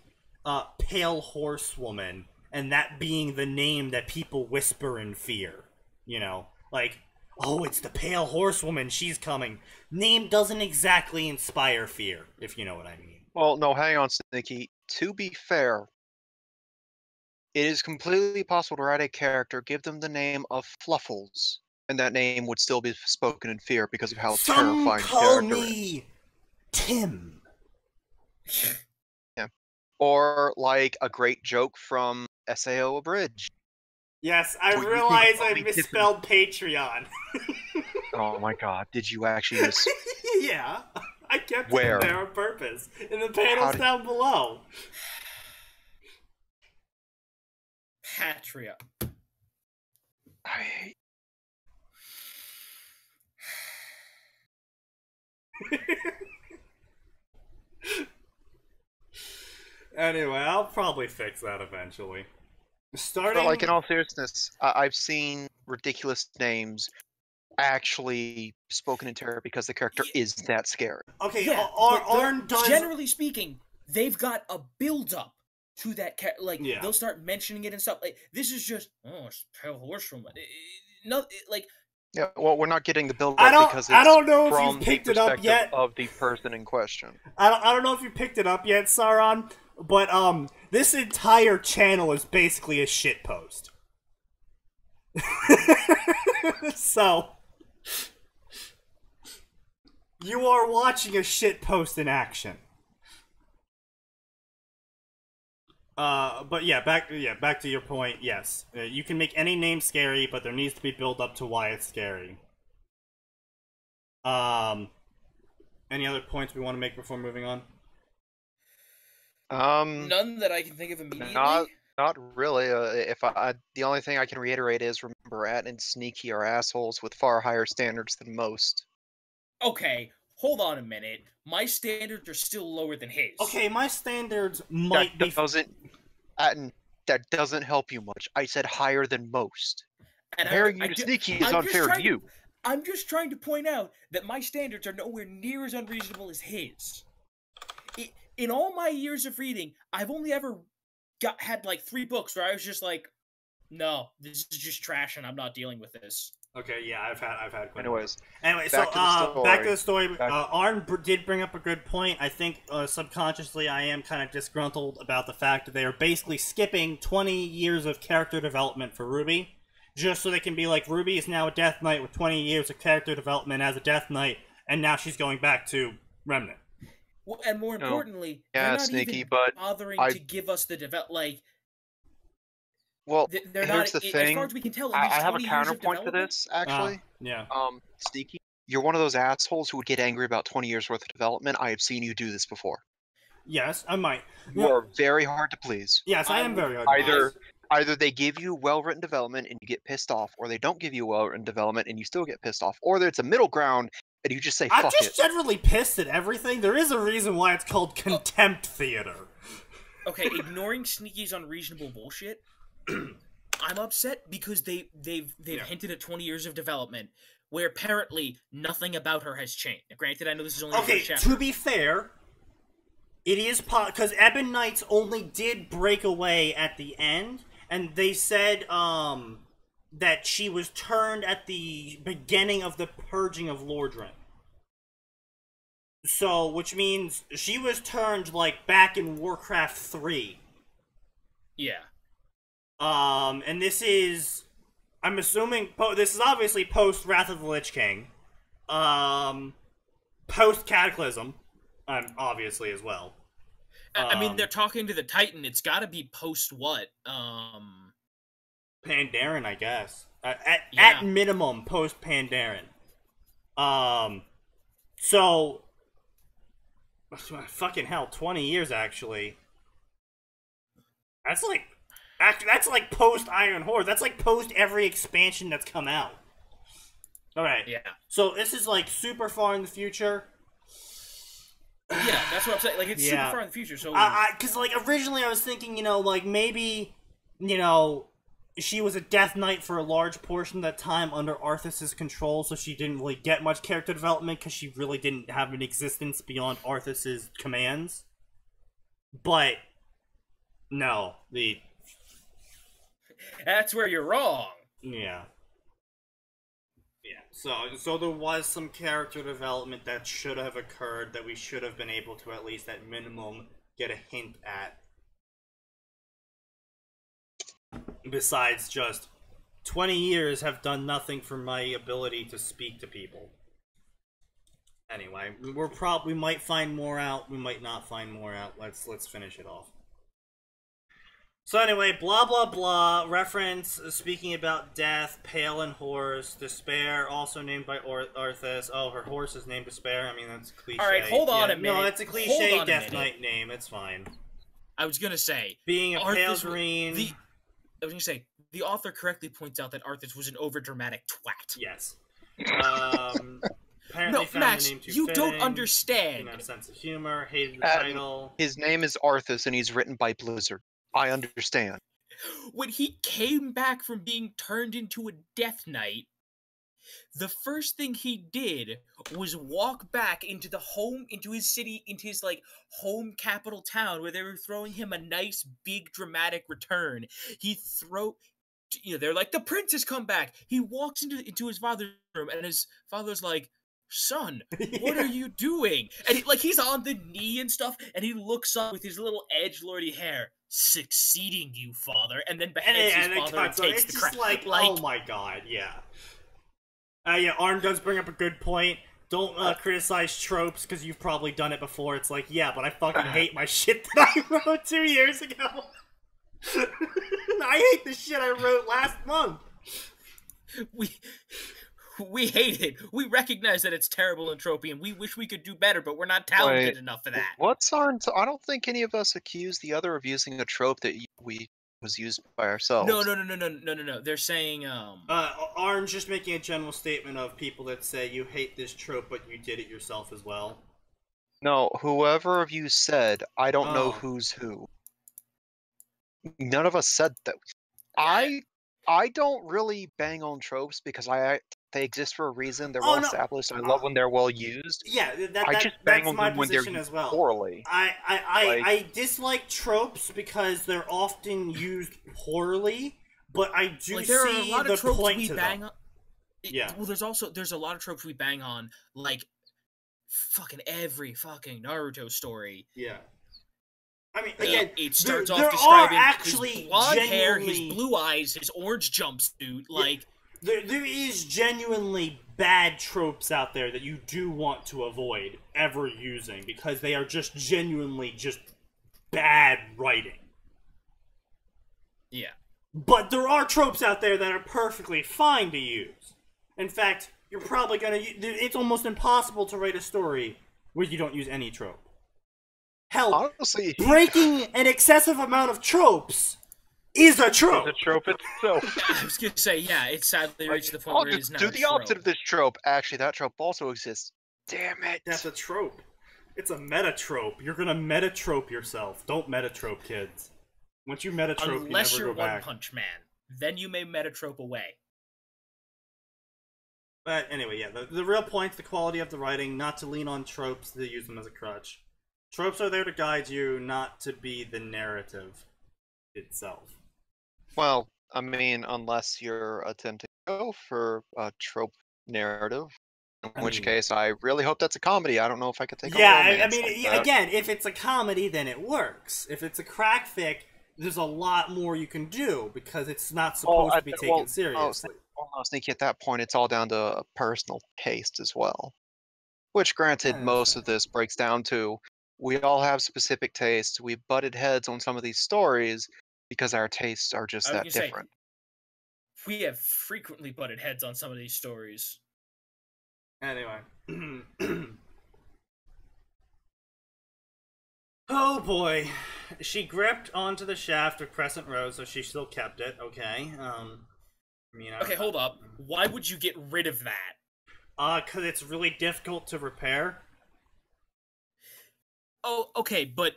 Pale Horsewoman, and that being the name that people whisper in fear. You know, like... oh, it's the Pale Horsewoman, she's coming. Name doesn't exactly inspire fear, if you know what I mean. Well, no, hang on, Sneaky. To be fair, it is completely possible to write a character, give them the name of Fluffles, and that name would still be spoken in fear because of how terrifying the character call me Tim. Yeah. Or, like, a great joke from SAO Abridged. Yes, I realize I misspelled Patreon. Oh my god, did you actually just... Yeah, I kept Where? it there on purpose. In the panels down below. Patria. I hate... Anyway, I'll probably fix that eventually. But, like, in all seriousness, I've seen ridiculous names actually spoken in terror because the character is that scary. Okay, yeah, Arn does... generally speaking, they've got a build-up to that character. Like, they'll start mentioning it and stuff. Like, this is just, oh, it's Pale Horsewoman. No, like... Yeah, well, we're not getting the build-up because it's I don't know from if you've picked the it up perspective yet. of the person in question. I don't know if you picked it up yet, Sauron, but, this entire channel is basically a shitpost. So, you are watching a shitpost in action. But yeah, back to your point. Yes, you can make any name scary, but there needs to be build up to why it's scary. Any other points we want to make before moving on? None that I can think of immediately. Not really. The only thing I can reiterate is remember, Atin and Sneaky are assholes with far higher standards than most. Okay, hold on a minute. My standards are still lower than his. Okay, my standards might be... Atin, that doesn't help you much. I said higher than most. And comparing you to Sneaky is unfair to you. I'm just trying to point out that my standards are nowhere near as unreasonable as his. In all my years of reading, I've only ever had like 3 books where I was just like, no, this is just trash and I'm not dealing with this. Okay, yeah, I've had quite Anyways, anyway, so back to the story. Arn did bring up a good point. I think subconsciously I am kind of disgruntled about the fact that they are basically skipping 20 years of character development for Ruby, just so they can be like, Ruby is now a Death Knight with 20 years of character development as a Death Knight, and now she's going back to Remnant. Well, and more importantly, yeah, they're not Sneaky, even but bothering to give us the Well, they're here's not, the thing. as far as we can tell, I have a counterpoint to this, actually. Yeah. Sneaky, you're one of those assholes who would get angry about 20 years worth of development. I have seen you do this before. Yes, I might. You are very hard to please. Yes, I am very hard to please. Either they give you well-written development and you get pissed off, or they don't give you well-written development and you still get pissed off, or it's a middle ground and you just say, fuck it. I'm just generally pissed at everything. There is a reason why it's called Contempt Theater. Okay, ignoring Sneaky's unreasonable bullshit, I'm upset because they've hinted at 20 years of development, where apparently nothing about her has changed. Now, granted, I know this is only the first chapter. To be fair, it is because Ebon Knights only did break away at the end, and they said that she was turned at the beginning of the purging of Lordran. So, which means she was turned, like, back in Warcraft 3. Yeah. And this is, I'm assuming, this is obviously post Wrath of the Lich King. Post Cataclysm, obviously, as well. I mean, they're talking to the Titan. It's got to be post what? Pandaren, I guess. At minimum, post Pandaren. So, fucking hell, 20 years actually. That's like post Iron Horde. That's like post every expansion that's come out. Alright. Yeah. So this is like super far in the future. Yeah, that's what I'm saying. Like, it's super far in the future, so... Because, like, originally I was thinking, like, maybe, she was a Death Knight for a large portion of that time under Arthas' control, so she didn't really get much character development because she really didn't have an existence beyond Arthas' commands. But, no. That's where you're wrong. Yeah. So there was some character development that should have occurred that we should have been able to at least at minimum get a hint at. Besides just 20 years have done nothing for my ability to speak to people. Anyway, we might find more out, we might not find more out. Let's finish it off. So anyway, blah blah blah, reference, speaking about death, Pale and Horse, Despair, also named by Arthas. Oh, her horse is named Despair, I mean, that's a cliche. Alright, hold on a minute. No, it's a cliche Death Knight name, it's fine. I was gonna say... Being a pale green... I was gonna say, the author correctly points out that Arthas was an overdramatic twat. Yes. Apparently no, Max, you don't understand. Sense of humor, hated the title. His name is Arthas, and he's written by Blizzard. I understand. When he came back from being turned into a Death Knight, the first thing he did was walk back into his city, into his, like, home capital town, where they were throwing him a nice, big, dramatic return. They're like, the prince has come back! He walks into his father's room, and his father's like, son, what are you doing? And he's on the knee and stuff, and he looks up with his little edgelordy hair. Succeeding you, father, and then beheads his father and takes the crown. Like, oh my god, yeah. Arn does bring up a good point. Don't criticize tropes, because you've probably done it before. It's like, yeah, but I fucking hate my shit that I wrote 2 years ago. I hate the shit I wrote last month. We hate it. We recognize that it's terrible and tropey, and we wish we could do better, but we're not talented enough for that. What's Arn? I don't think any of us accused the other of using a trope that was used by ourselves. No. They're saying, Arn's just making a general statement of people that say you hate this trope, but you did it yourself as well. No, whoever of you said, I don't know who's who. None of us said that. I don't really bang on tropes because they exist for a reason. They're well established. I love when they're well used. Yeah, I just bang on them when they're used poorly. I dislike tropes because they're often used poorly, but I do see the point to them. Yeah. Well, there's a lot of tropes we bang on, like fucking every fucking Naruto story. Yeah. I mean, again, it starts off describing his blonde hair, his blue eyes, his orange jumpsuit, like... There is genuinely bad tropes out there that you do want to avoid ever using, because they are just genuinely just bad writing. Yeah. But there are tropes out there that are perfectly fine to use. In fact, you're probably gonna... It's almost impossible to write a story where you don't use any trope. Hell, Honestly, breaking an excessive amount of tropes is a trope. The trope itself. I was gonna say, yeah, it's sadly reached the point I'll where it is now do a the opposite trope. of this trope. Actually, that trope also exists. Damn it. That's a trope. It's a meta trope. You're gonna meta trope yourself. Don't meta trope, kids. Once you meta trope, Unless you you're never go One back. Punch Man, then you may metatrope away. But anyway, yeah, the real point's the quality of the writing, not to lean on tropes to use them as a crutch. Tropes are there to guide you, not to be the narrative itself. Well, I mean, unless you're attempting to go for a trope narrative, in which case I really hope that's a comedy. I don't know if I could take a romance I mean, like that. again, if it's a comedy, then it works. If it's a crack fic, there's a lot more you can do, because it's not supposed to be taken seriously. I was thinking at that point, it's all down to personal taste as well. Which, granted, most of this breaks down to we all have specific tastes. We butted heads on some of these stories because our tastes are just that different. We have frequently butted heads on some of these stories. Anyway. Oh boy. She gripped onto the shaft of Crescent Rose, so she still kept it. Okay. Okay, hold up. Why would you get rid of that? Because it's really difficult to repair. Oh, okay, but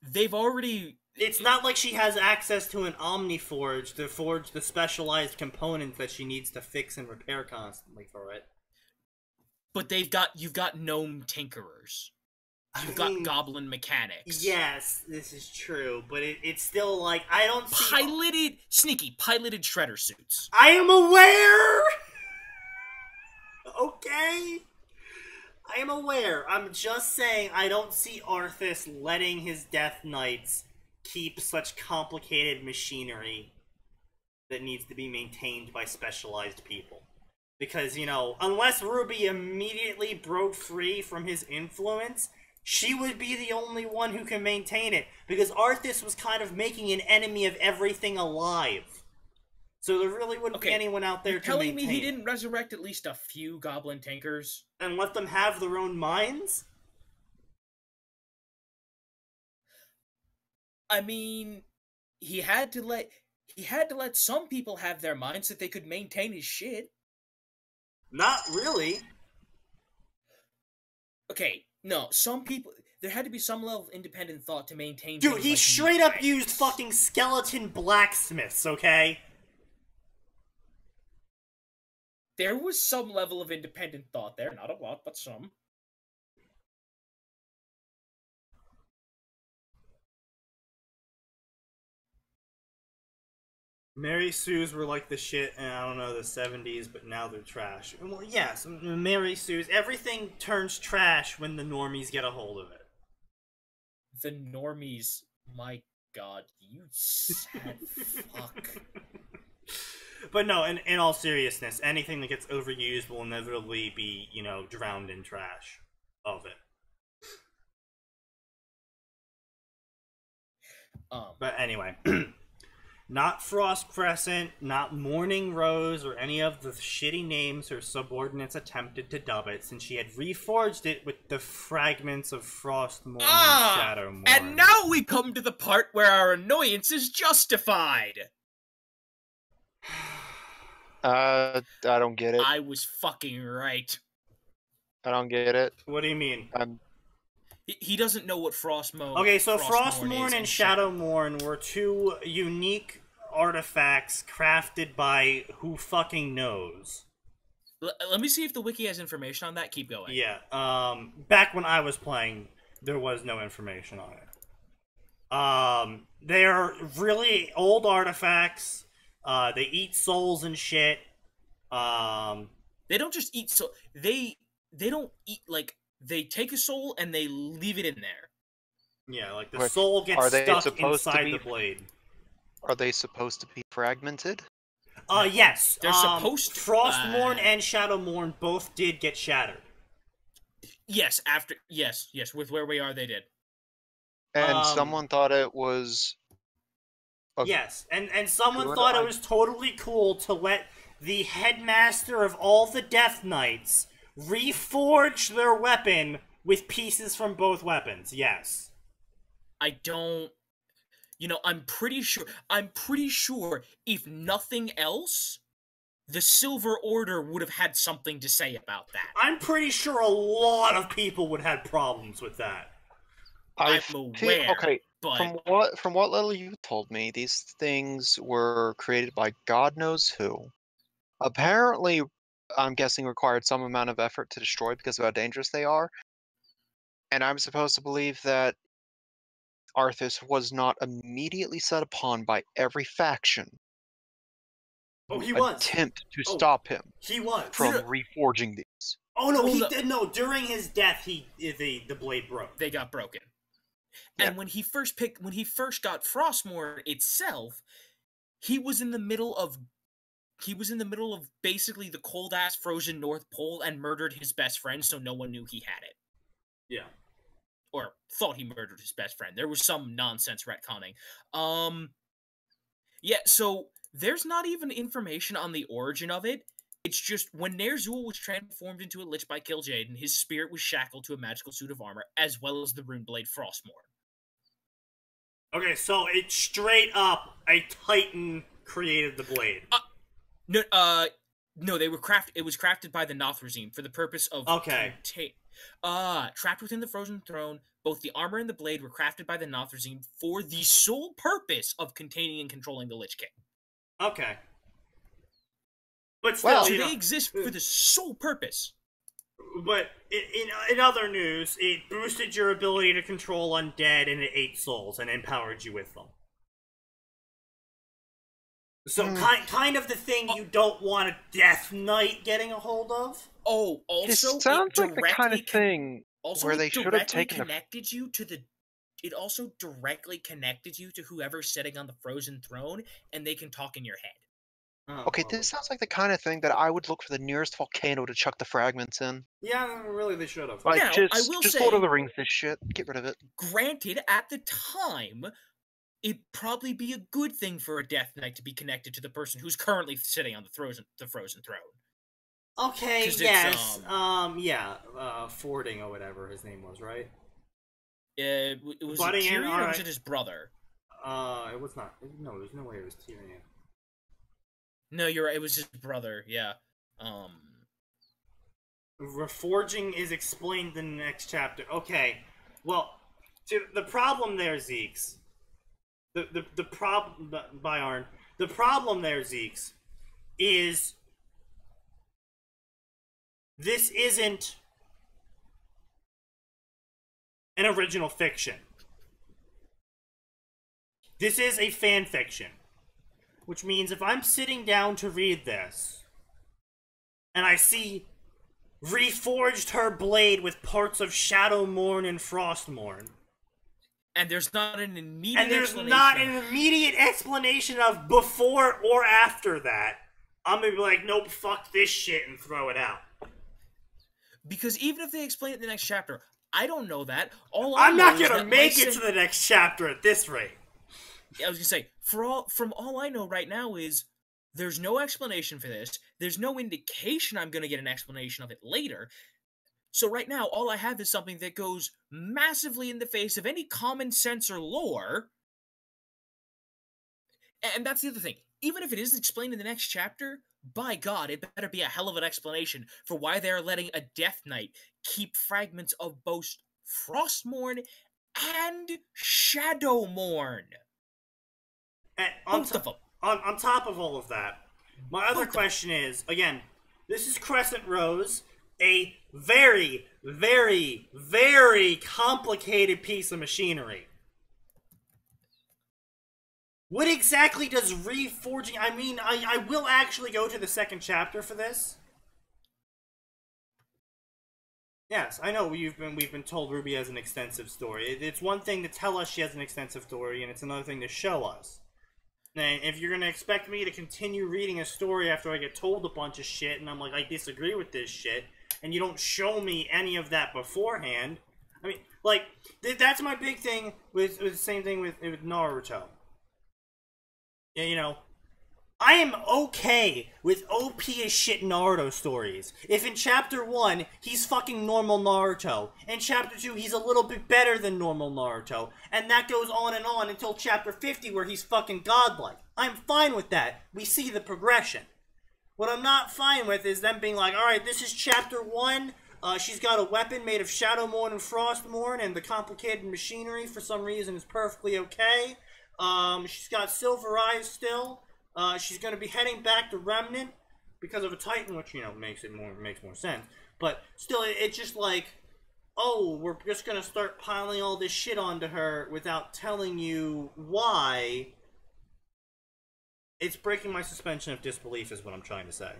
they've already... It's not like she has access to an Omniforge to forge the specialized components that she needs to fix and repair constantly for it. But you've got gnome tinkerers. You've got goblin mechanics. Yes, this is true, but it's still like, I don't see... Piloted shredder suits. I am aware! Okay? I am aware. I'm just saying I don't see Arthas letting his Death Knights keep such complicated machinery that needs to be maintained by specialized people. Because, you know, unless Ruby immediately broke free from his influence, she would be the only one who can maintain it. Because Arthas was kind of making an enemy of everything alive. So there really wouldn't be anyone out there to maintain. Telling me he didn't resurrect at least a few goblin tinkers? And let them have their own minds? I mean, he had to let some people have their minds so that they could maintain his shit. Not really. Okay, no, some people... There had to be some level of independent thought to maintain... Dude, he straight up used fucking skeleton blacksmiths, okay? There was some level of independent thought there. Not a lot, but some. Mary Sue's were like the shit in, I don't know, the 70s, but now they're trash. Well, yes, Mary Sue's, everything turns trash when the normies get a hold of it. The normies, my god, you sad fuck. But no, in all seriousness, anything that gets overused will inevitably be, you know, drowned in trash of it. But anyway, not Frost Crescent, not Morning Rose, or any of the shitty names her subordinates attempted to dub it, since she had reforged it with the fragments of Frostmourne and Shadowmourne. And now we come to the part where our annoyance is justified! I don't get it. I was fucking right. I don't get it. What do you mean? He doesn't know what Frostmourne. Okay, so Frostmourne and Shadowmourne were two unique artifacts crafted by who fucking knows. Let me see if the wiki has information on that. Keep going. Yeah, back when I was playing, there was no information on it. They are really old artifacts. They eat souls and shit. They don't just eat soul. They don't eat, like, they take a soul and they leave it in there. Yeah, like the soul gets stuck inside the blade. Are they supposed to be fragmented? Yes. They're supposed to. Frostmourne and Shadowmourne both did get shattered. Yes, yes, with where we are, they did. And someone thought it was... Yes, and someone thought it was totally cool to let the headmaster of all the Death Knights reforge their weapon with pieces from both weapons, yes. I don't. I'm pretty sure if nothing else, the Silver Order would have had something to say about that. I'm pretty sure a lot of people would have problems with that. I'm aware. Okay, but from what little you told me, these things were created by God knows who. Apparently, I'm guessing required some amount of effort to destroy because of how dangerous they are. And I'm supposed to believe that Arthas was not immediately set upon by every faction. Oh, he was. Attempt to stop him. He was from reforging these. Oh no, he did. No, during his death, the blade broke. They got broken. Yeah. And when he first got Frostmourne itself, he was in the middle of basically the cold ass frozen North Pole and murdered his best friend, so no one knew he had it. Yeah. Or thought he murdered his best friend. There was some nonsense retconning. Yeah, so there's not even information on the origin of it. It's just when Ner'zhul was transformed into a Lich by Kil'jaeden, his spirit was shackled to a magical suit of armor, as well as the runeblade Frostmourne. Okay, so it's straight up a Titan created the blade. No, they were it was crafted by the Nothrazim for the purpose of trapped within the Frozen Throne, both the armor and the blade were crafted by the Nothrazim for the sole purpose of containing and controlling the Lich King. Okay. But still, so they exist for the sole purpose. But in other news, it boosted your ability to control undead, and it ate souls and empowered you with them. So kind of the thing you don't want a Death Knight getting a hold of. Oh, also, this sounds like the kind of thing where they should have taken It also directly connected you to whoever's sitting on the Frozen Throne, and they can talk in your head. Okay, this sounds like the kind of thing that I would look for the nearest volcano to chuck the fragments in. Yeah, really, they should have. Like, now, just I will say, Lord of the Rings this shit. Get rid of it. Granted, at the time, it'd probably be a good thing for a Death Knight to be connected to the person who's currently sitting on the Frozen Throne. Okay, yes. Fording or whatever his name was, right? It was Tyrion, or was it his brother? It was not. No, there's no way it was Tyrion. No, you're right. It was his brother. Yeah. Reforging is explained in the next chapter. Okay. Well, the problem there, Zeeks. The problem, Byarn. The problem there, Zeeks, is this isn't an original fiction. This is a fan fiction. Which means if I'm sitting down to read this, and I see reforged her blade with parts of Shadowmourne and Frostmourne, and there's not an immediate explanation of before or after that, I'm gonna be like, nope, fuck this shit and throw it out. Because even if they explain it in the next chapter, I don't know that. I'm not gonna make it to the next chapter at this rate. I was gonna say, from all I know right now is there's no explanation for this. There's no indication I'm gonna get an explanation of it later. So right now, all I have is something that goes massively in the face of any common sense or lore. And that's the other thing. Even if it is explained in the next chapter, by God, it better be a hell of an explanation for why they're letting a Death Knight keep fragments of both Frostmourne and Shadowmourne. On top of all of that, my other question is, again, this is Crescent Rose, a very, very, very complicated piece of machinery. What exactly does reforging... I mean, I will actually go to the second chapter for this. Yes, I know we've been told Ruby has an extensive story. It's one thing to tell us she has an extensive story, and it's another thing to show us. And if you're going to expect me to continue reading a story after I get told a bunch of shit, and I'm like, I disagree with this shit, and you don't show me any of that beforehand, I mean, like, that's my big thing with the same thing with Naruto. Yeah, you know, I am okay with OP as shit Naruto stories. If in Chapter 1, he's fucking normal Naruto, in Chapter 2, he's a little bit better than normal Naruto, and that goes on until Chapter 50 where he's fucking godlike. I'm fine with that. We see the progression. What I'm not fine with is them being like, alright, this is Chapter 1, she's got a weapon made of Shadowmourne and Frostmourne, and the complicated machinery for some reason is perfectly okay. She's got silver eyes still. She's going to be heading back to Remnant because of a Titan, which, you know, makes more sense. But still, it's just like, oh, we're just going to start piling all this shit onto her without telling you why. It's breaking my suspension of disbelief is what I'm trying to say.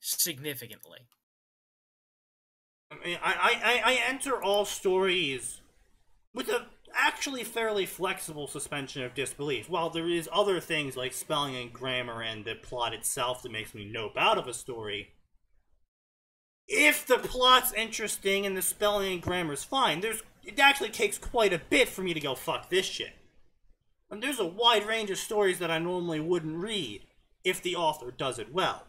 Significantly. I mean, I enter all stories with a actually fairly flexible suspension of disbelief. While there is other things like spelling and grammar and the plot itself that makes me nope out of a story, if the plot's interesting and the spelling and grammar's fine, it actually takes quite a bit for me to go, fuck this shit. And there's a wide range of stories that I normally wouldn't read if the author does it well.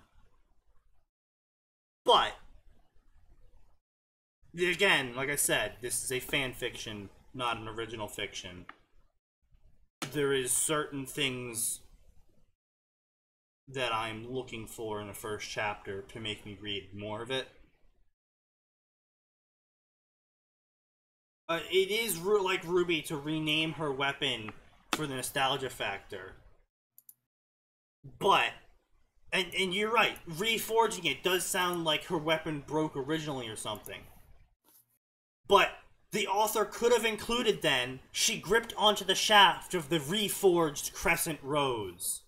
But again, like I said, this is a fan fiction, not an original fiction. There is certain things that I'm looking for in the first chapter to make me read more of it. It is like Ruby to rename her weapon for the nostalgia factor. But, and you're right, reforging it does sound like her weapon broke originally or something. But the author could have included then, she gripped onto the shaft of the reforged Crescent Rose.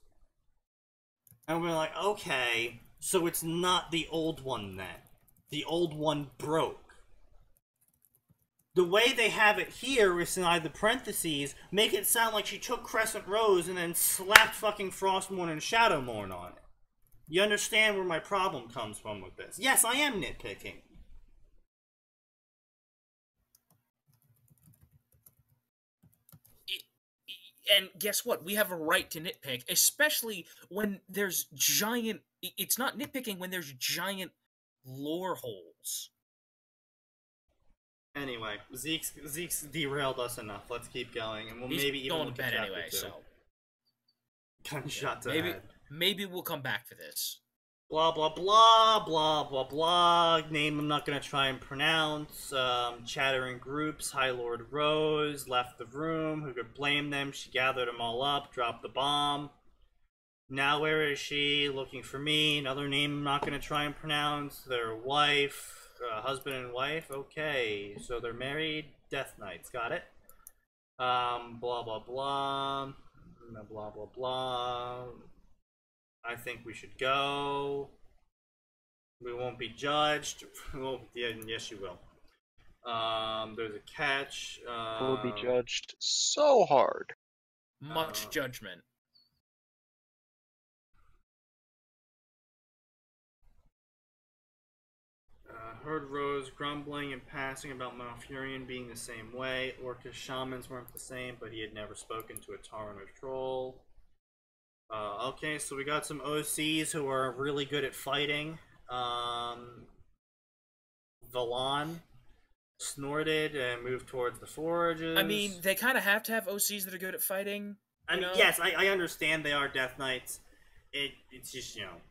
And we're like, okay, so it's not the old one then. The old one broke. The way they have it here, inside the parentheses, make it sound like she took Crescent Rose and then slapped fucking Frostmourne and Shadowmourne on it. You understand where my problem comes from with this? Yes, I am nitpicking. And guess what? We have a right to nitpick, especially when there's giant... It's not nitpicking when there's giant lore holes. Anyway, Zeke's derailed us enough. Let's keep going, and we'll He's maybe even going look to at bed chapter anyway, 2. so... Gunshot to the head. Maybe we'll come back for this. Blah, blah, blah, blah, blah, blah. Name I'm not going to try and pronounce. Chattering groups. High Lord Rose left the room. Who could blame them? She gathered them all up, dropped the bomb. Now where is she? Looking for me. Another name I'm not going to try and pronounce. Their wife. Husband and wife. Okay. So they're married. Death Knights. Got it. Blah, blah, blah. Blah, blah, blah. I think we should go. We won't be judged. Well, yeah, yes, you will. There's a catch. We'll be judged so hard. Much judgment. Heard Rose grumbling and passing about Malfurion being the same way. Orcish shamans weren't the same, but he had never spoken to a Tauren or Troll. Okay, so we got some OCs who are really good at fighting. Valan snorted and moved towards the forages. I mean, they kind of have to have OCs that are good at fighting. I mean, yes, I understand they are Death Knights. It's just, you know.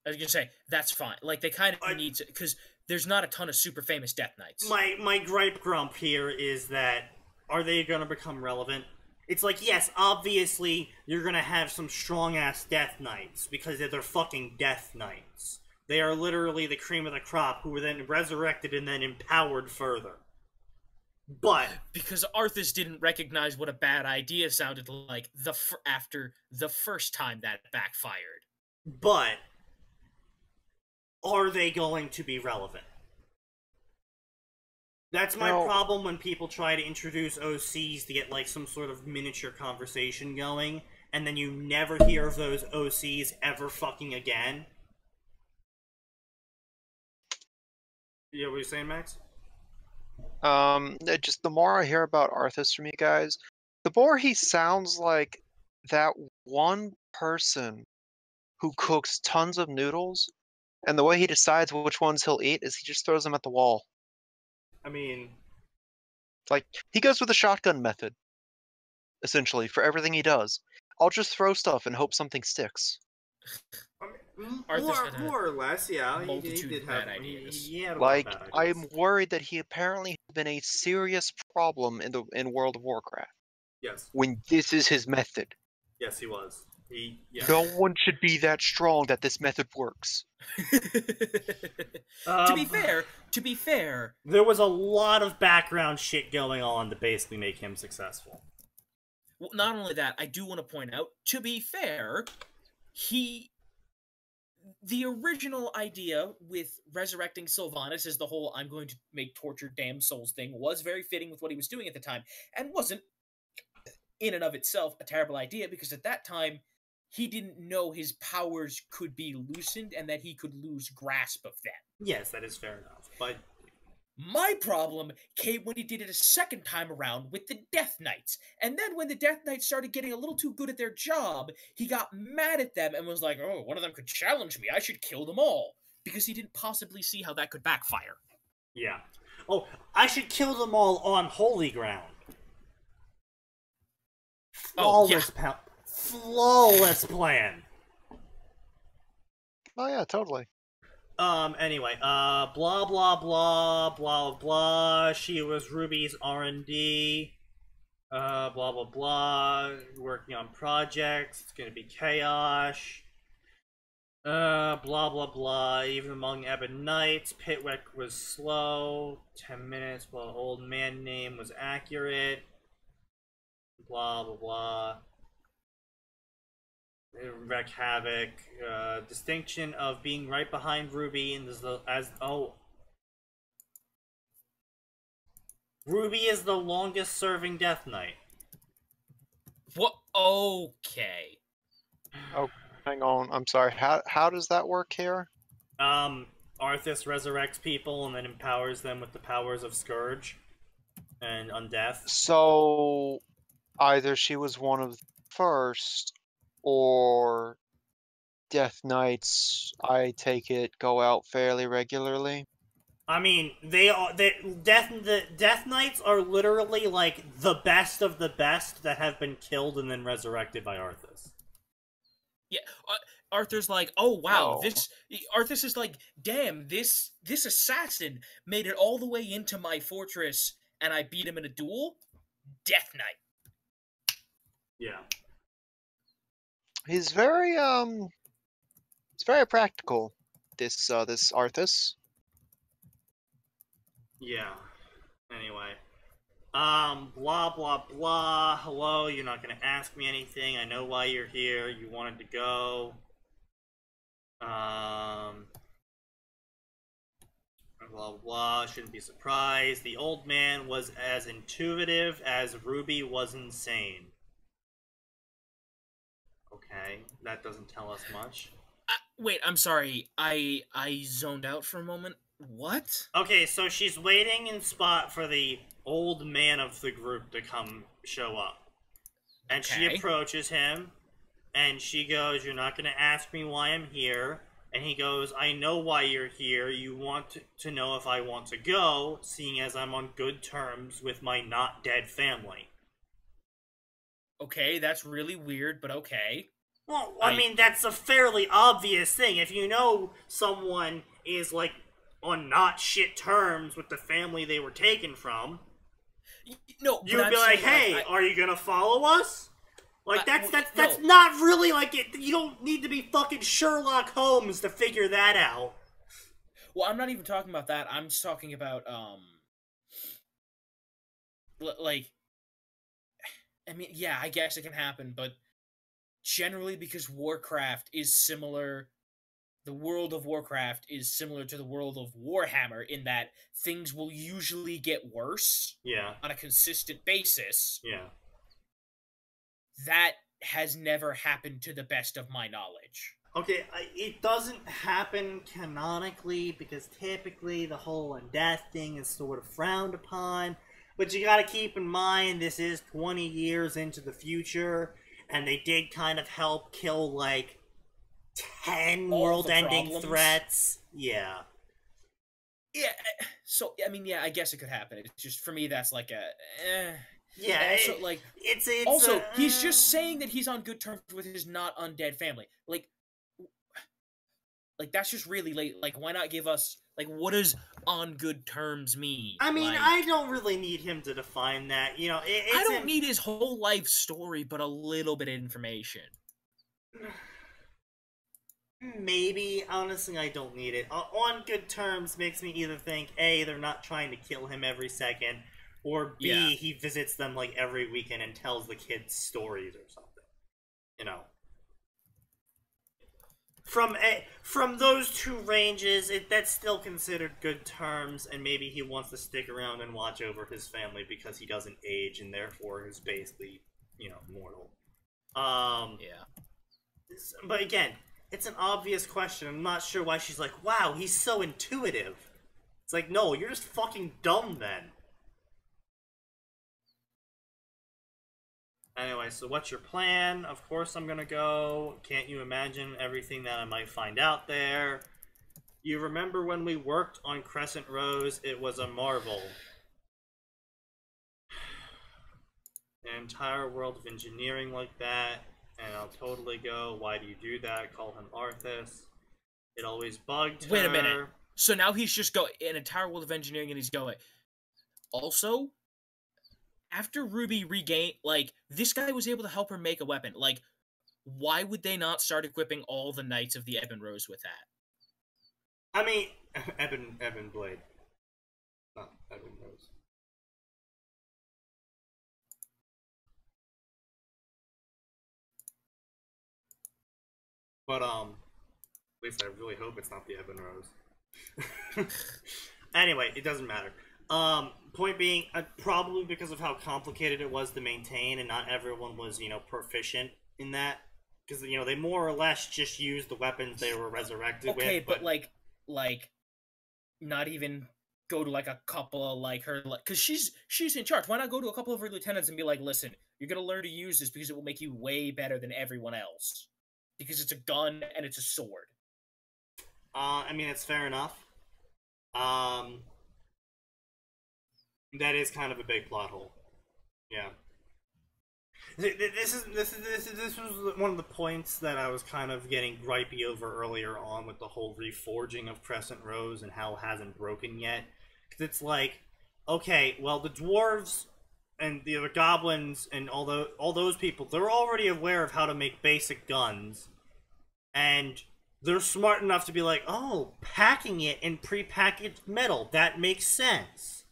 I was gonna say, that's fine. Like, they kind of need to, because there's not a ton of super famous Death Knights. My gripe grump here is that, are they gonna become relevant? It's like, yes, obviously, you're gonna have some strong-ass Death Knights, because they're fucking Death Knights. They are literally the cream of the crop, who were then resurrected and then empowered further. But... because Arthas didn't recognize what a bad idea sounded like after the first time that backfired. But... are they going to be relevant? That's my problem when people try to introduce OCs to get, like, some sort of miniature conversation going, and then you never hear of those OCs ever fucking again. Yeah, what are you saying, Max? Just the more I hear about Arthas from you guys, the more he sounds like that one person who cooks tons of noodles, and the way he decides which ones he'll eat is he just throws them at the wall. I mean, Like, he goes with the shotgun method, essentially, for everything he does. I'll just throw stuff and hope something sticks. Arthur's had a more or less, yeah. He multitude did of have bad ideas. He had a lot of Like, bad ideas. I'm worried that he apparently has been a serious problem in World of Warcraft. Yes, When this is his method. yes, he was. No one should be that strong that this method works. To be fair, there was a lot of background shit going on to basically make him successful. well, not only that, I do want to point out, to be fair, the original idea with resurrecting Sylvanas as the whole "I'm going to make tortured damn souls" thing was very fitting with what he was doing at the time, and wasn't in and of itself a terrible idea, because at that time he didn't know his powers could be loosened and that he could lose grasp of them. Yes, that is fair enough, but my problem came when he did it a second time around with the Death Knights. And then when the Death Knights started getting a little too good at their job, he got mad at them and was like, oh, one of them could challenge me. I should kill them all. Because he didn't possibly see how that could backfire. yeah. Oh, I should kill them all on holy ground. Flawless plan. Oh yeah, totally. Anyway, blah, blah, blah, blah, blah, she was Ruby's R&D, blah, blah, blah, working on projects, it's gonna be chaos, blah, blah, blah, even among Ebon Knights, Pitwick was slow, 10 minutes, while old man name was accurate, blah, blah, blah. Wreak havoc. Distinction of being right behind Ruby and Ruby is the longest serving Death Knight. What? Okay. Oh, hang on. I'm sorry. How does that work here? Arthas resurrects people and then empowers them with the powers of Scourge and Undeath. So, either she was one of the first, or Death Knights, I take it, go out fairly regularly. I mean, the Death Knights are literally like the best of the best that have been killed and then resurrected by Arthas. Yeah, Arthur's like, oh wow, Oh. Arthas is like, damn, this assassin made it all the way into my fortress and I beat him in a duel? Death Knight. Yeah. He's very practical, this Arthas. Yeah. Anyway. Blah, blah, blah. Hello, you're not gonna ask me anything. I know why you're here. You wanted to go. Blah, blah, blah. Shouldn't be surprised. The old man was as intuitive as Ruby was insane. Okay, that doesn't tell us much. Wait, I'm sorry. I zoned out for a moment. What? Okay, so she's waiting in spot for the old man of the group to come show up. And she approaches him, and she goes, you're not going to ask me why I'm here. And he goes, I know why you're here. You want to know if I want to go, seeing as I'm on good terms with my not dead family. Okay, that's really weird, but okay. Well, I mean, that's a fairly obvious thing. If you know someone is, like, on not shit terms with the family they were taken from, no, you'd be like, hey, are you gonna follow us? Like, that's no. not really, like, it. You don't need to be fucking Sherlock Holmes to figure that out. Well, I'm not even talking about that. I'm just talking about, like, I mean, yeah, I guess it can happen, but generally because Warcraft is similar, the world of Warcraft is similar to the world of Warhammer in that things will usually get worse on a consistent basis. Yeah. That has never happened to the best of my knowledge. Okay, it doesn't happen canonically because typically the whole undeath thing is sort of frowned upon. But you gotta keep in mind this is 20 years into the future, and they did kind of help kill like 10 world-ending threats. Yeah. Yeah, so I mean, yeah, I guess it could happen. It's just for me, that's like a. Yeah. Also, he's just saying that he's on good terms with his not undead family. Like that's just really late. Like, why not give us like what does on good terms mean? I mean, like, I don't really need him to define that. You know, I don't need his whole life story, but a little bit of information. Maybe. Honestly, I don't need it. On good terms makes me either think, A, they're not trying to kill him every second, or B, he visits them like every weekend and tells the kids stories or something. You know. From those two ranges, that's still considered good terms, and maybe he wants to stick around and watch over his family because he doesn't age and therefore is basically, you know, mortal. Yeah. But again, it's an obvious question. I'm not sure why she's like, wow, he's so intuitive. It's like, no, you're just fucking dumb then. Anyway, so what's your plan? Of course I'm gonna go. Can't you imagine everything that I might find out there? You remember when we worked on Crescent Rose? It was a marvel. An entire world of engineering like that. And I'll totally go, why do you do that? Call him Arthas. It always bugged her. Wait a minute. So now he's just going, an entire world of engineering, and he's going. Also, after Ruby regained, like, this guy was able to help her make a weapon. Like, why would they not start equipping all the Knights of the Ebon Rose with that? I mean, Ebon Blade. Not Ebon Rose. But, at least I really hope it's not the Ebon Rose. Anyway, it doesn't matter. Point being, probably because of how complicated it was to maintain, and not everyone was, you know, proficient in that. Because, you know, they more or less just used the weapons they were resurrected with. Okay, but like, not even go to, like, a couple of, like, her, like, because she's in charge. Why not go to a couple of her lieutenants and be like, listen, you're gonna learn to use this because it will make you way better than everyone else. Because it's a gun and it's a sword. I mean, it's fair enough. That is kind of a big plot hole. Yeah. This was one of the points that I was kind of getting gripey over earlier on with the whole reforging of Crescent Rose and how it hasn't broken yet. Because it's like, okay, well, the dwarves and the goblins and all those people, they're already aware of how to make basic guns. And they're smart enough to be like, oh, packing it in prepackaged metal, that makes sense.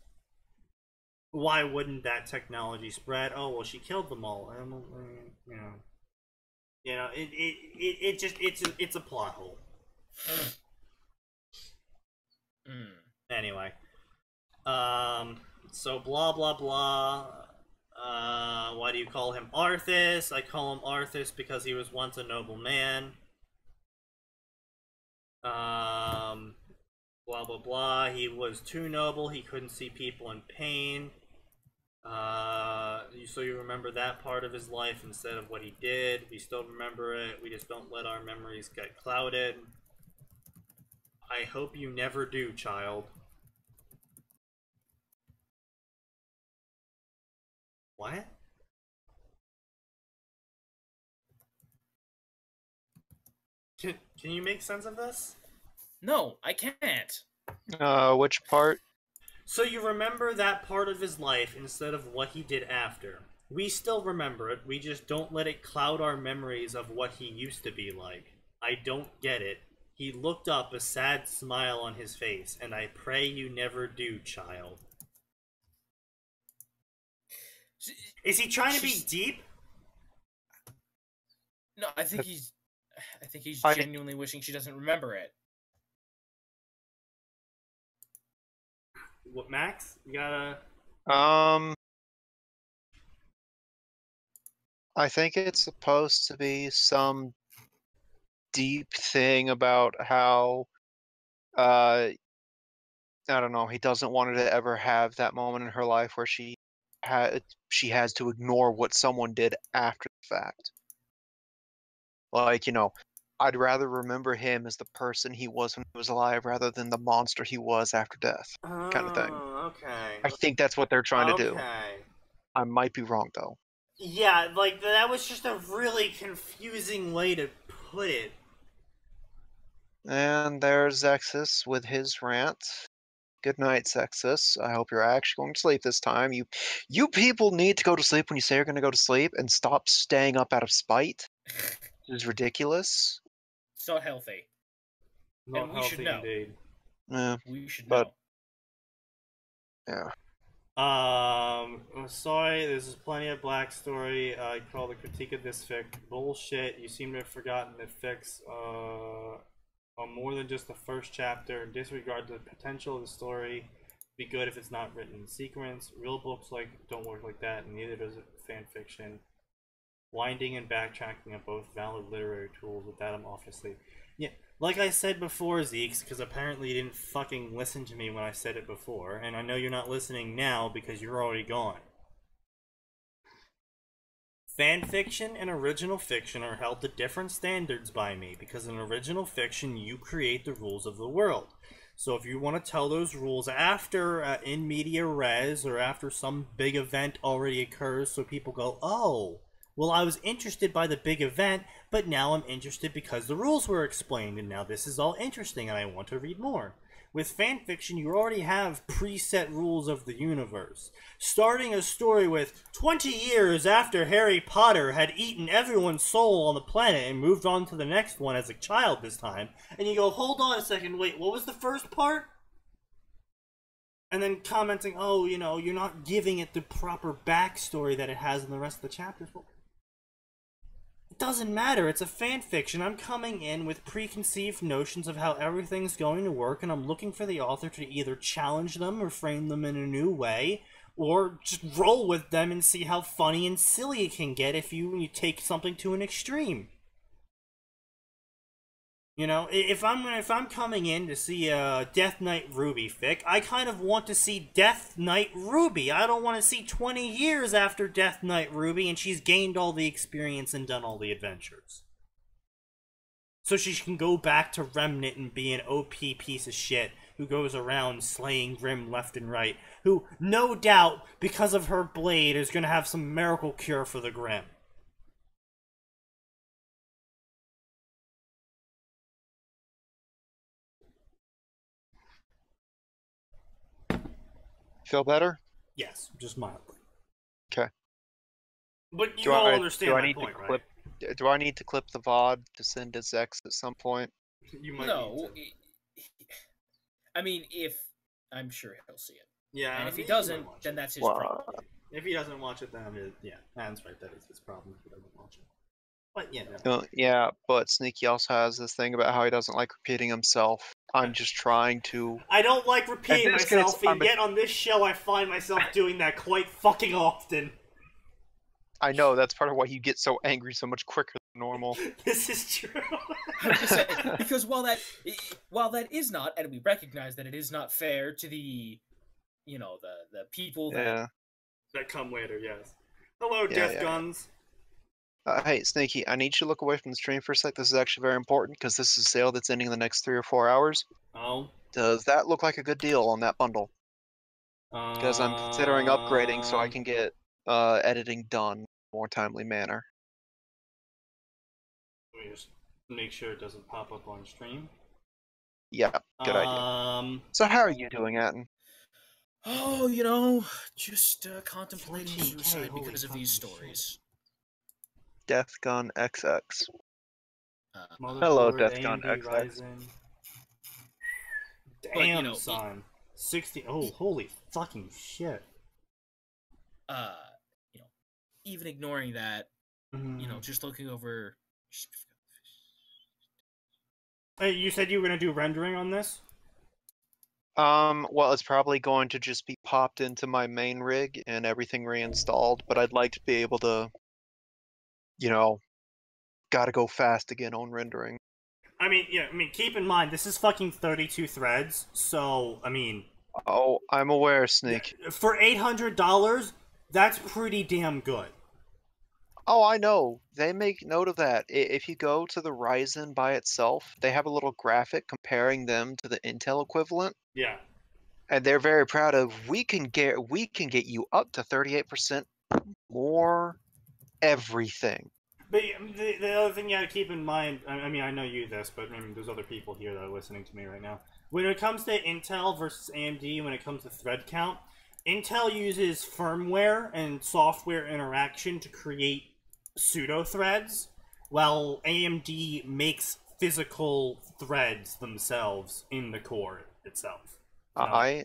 Why wouldn't that technology spread? Oh, well, she killed them all. It's a plot hole. Anyway, so blah blah blah. Why do you call him Arthas? I call him Arthas because he was once a noble man. Blah blah blah. He was too noble. He couldn't see people in pain. So you remember that part of his life instead of what he did. We still remember it. We just don't let our memories get clouded. I hope you never do, child. What? Can you make sense of this? No, I can't. Which part? So you remember that part of his life instead of what he did after. We still remember it, we just don't let it cloud our memories of what he used to be like. I don't get it. He looked up, a sad smile on his face, and I pray you never do, child. Is he trying to be deep? No, I think he's genuinely wishing she doesn't remember it. What, Max? You gotta... I think it's supposed to be some deep thing about how I don't know, he doesn't want her to ever have that moment in her life where she has to ignore what someone did after the fact. Like, I'd rather remember him as the person he was when he was alive rather than the monster he was after death, kind of thing. Oh, okay. I think that's what they're trying to do. Okay. I might be wrong, though. Yeah, like, that was just a really confusing way to put it. And there's Xexus with his rant. Good night, Xexus. I hope you're actually going to sleep this time. You people need to go to sleep when you say you're going to go to sleep and stop staying up out of spite. This is ridiculous. It's not healthy. Not And we should healthy know. indeed. We should But- know. Yeah. I'm sorry, there's plenty of black story. I call the critique of this fic bullshit. You seem to have forgotten that fics are more than just the first chapter. Disregard the potential of the story. Be good if it's not written in sequence. Real books don't work like that, and neither does fan fiction. Winding and backtracking are both valid literary tools. With that, I'm obviously... Yeah, like I said before, Zeeks, because apparently you didn't fucking listen to me when I said it before, and I know you're not listening now because you're already gone. Fan fiction and original fiction are held to different standards by me, because in original fiction, you create the rules of the world. So if you want to tell those rules after in media res, or after some big event already occurs, so people go, oh... well, I was interested by the big event, but now I'm interested because the rules were explained, and now this is all interesting, and I want to read more. With fanfiction, you already have preset rules of the universe. Starting a story with 20 years after Harry Potter had eaten everyone's soul on the planet and moved on to the next one as a child this time, and you go, hold on a second, wait, what was the first part? And then commenting, oh, you're not giving it the proper backstory that it has in the rest of the chapters. Well, it doesn't matter, it's a fan fiction. I'm coming in with preconceived notions of how everything's going to work, and I'm looking for the author to either challenge them or frame them in a new way, or just roll with them and see how funny and silly it can get if you take something to an extreme. If I'm coming in to see a Death Knight Ruby fic, I kind of want to see Death Knight Ruby. I don't want to see 20 years after Death Knight Ruby and she's gained all the experience and done all the adventures. So she can go back to Remnant and be an OP piece of shit who goes around slaying Grim left and right, who, no doubt, because of her blade, is going to have some miracle cure for the Grim. Feel better? Yes, just mildly. Okay. But you all understand my point, right? Do I need to clip the VOD to send to Zex at some point? You might No. need to. I mean, I'm sure he'll see it. Yeah, and if he doesn't, then that's his problem. If he doesn't watch it, then that's right. That is his problem if he doesn't watch it. But yeah, no. Yeah, but Sneaky also has this thing about how he doesn't like repeating himself. I'm just trying to... I don't like repeating myself, and yet on this show I find myself doing that quite fucking often. I know, that's part of why you get so angry so much quicker than normal. This is true. Because while that is not, and we recognize that it is not fair to the people that come later, yes. Hello, Death Guns. Hey, Sneaky, I need you to look away from the stream for a sec. This is actually very important, because this is a sale that's ending in the next 3 or 4 hours. Oh? Does that look like a good deal on that bundle? Because I'm considering upgrading so I can get editing done in a more timely manner. Let me just make sure it doesn't pop up on stream. Yeah, good idea. So how are you doing, Atin? Oh, just contemplating suicide because of these stories. Death Gun XX. Hello, Death Gun XX. Ryzen. Damn, son. 60. Oh, holy fucking shit. Even ignoring that, just looking over. Hey, you said you were gonna do rendering on this? Well, it's probably going to just be popped into my main rig and everything reinstalled, but I'd like to be able to, gotta go fast again on rendering. I mean, yeah, keep in mind, this is fucking 32 threads, so, I mean... Oh, I'm aware, Sneak. For $800, that's pretty damn good. Oh, I know. They make note of that. If you go to the Ryzen by itself, they have a little graphic comparing them to the Intel equivalent. Yeah. And they're very proud of, we can get you up to 38% more everything. But the other thing you gotta keep in mind, I mean, I know you this, but I mean, there's other people here that are listening to me right now. When it comes to Intel versus AMD, when it comes to thread count, Intel uses firmware and software interaction to create pseudo threads, while AMD makes physical threads themselves in the core itself. I'm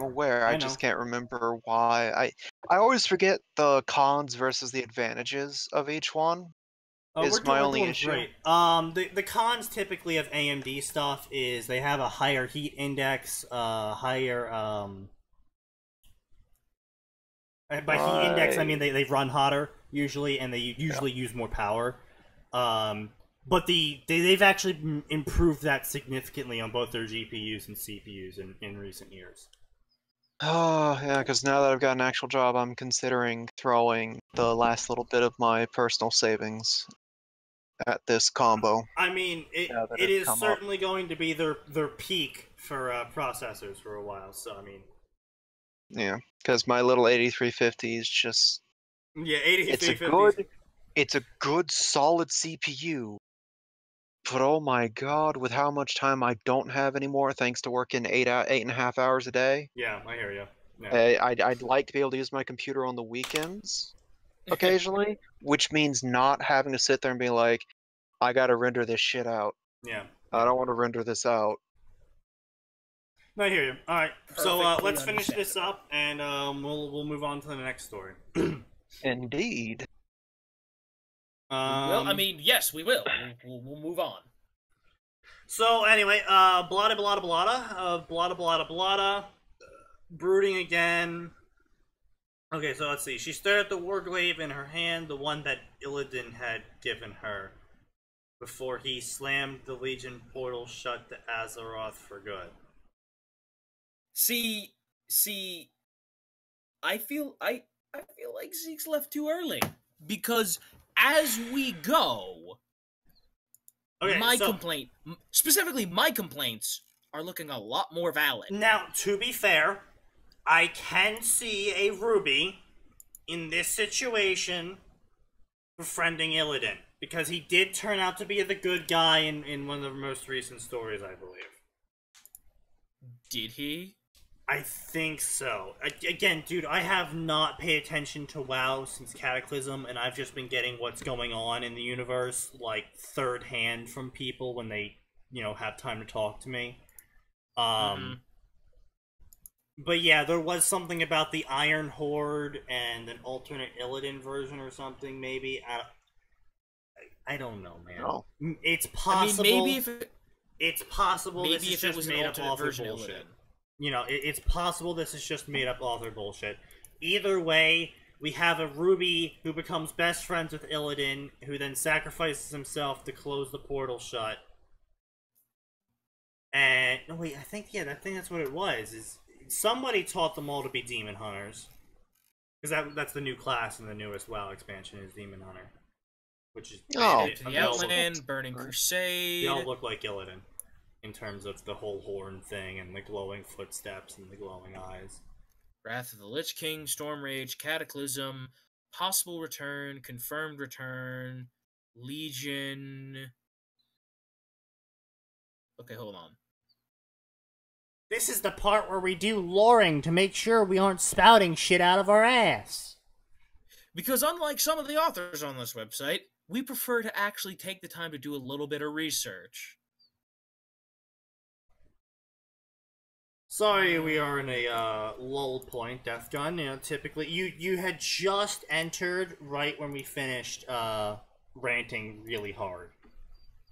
aware. I just can't remember why. I always forget the cons versus the advantages of each one. Is my only issue. Great. The cons typically of AMD stuff is they have a higher heat index, higher by heat index I mean they run hotter usually, and they usually use more power. But they've actually improved that significantly on both their GPUs and CPUs in recent years. Oh, yeah, because now that I've got an actual job, I'm considering throwing the last little bit of my personal savings at this combo. I mean, it is certainly going to be their peak for processors for a while, so I mean... Yeah, because my little 8350 is just... Yeah, 8350. It's a good, solid CPU. But oh my god, with how much time I don't have anymore, thanks to working 8.5 hours a day. Yeah, I hear you. Yeah. I'd like to be able to use my computer on the weekends, occasionally, which means not having to sit there and be like, I gotta render this shit out. Yeah. I don't want to render this out. I hear you. Alright, so let's finish this up, and we'll move on to the next story. Indeed. Well, I mean, yes, we will. We'll move on. So, anyway, blada blada blada, blada blada blada, brooding again. Okay, so let's see. She stared at the warglaive in her hand, the one that Illidan had given her, before he slammed the Legion portal shut to Azeroth for good. See, I feel like Zeke's left too early, because as we go, okay, specifically my complaints, are looking a lot more valid. Now, to be fair, I can see a Ruby in this situation befriending Illidan, because he did turn out to be the good guy in one of the most recent stories, I believe. Did he? I think so. Again, dude, I have not paid attention to WoW since Cataclysm, and I've just been getting what's going on in the universe, like, third hand from people when they, have time to talk to me. But yeah, there was something about the Iron Horde and an alternate Illidan version or something, maybe. I don't know, man. No. It's possible. I mean, it's possible maybe this is if just it was made an up alternate author version bullshit. Illidan. It's possible this is just made up author bullshit. Either way, we have a Ruby who becomes best friends with Illidan, who then sacrifices himself to close the portal shut. And no, wait, I think that's what it was. Is somebody taught them all to be demon hunters? Because that's the new class in the newest WoW expansion is demon hunter, which is the Outland, Burning Crusade. They all look like Illidan in terms of the whole horn thing and the glowing footsteps and the glowing eyes. Wrath of the Lich King, Storm Rage, Cataclysm, Possible Return, Confirmed Return, Legion. Okay, hold on. This is the part where we do loring to make sure we aren't spouting shit out of our ass. Because unlike some of the authors on this website, we prefer to actually take the time to do a little bit of research. Sorry, we are in a lull point, Death Gun. Typically, you had just entered right when we finished ranting really hard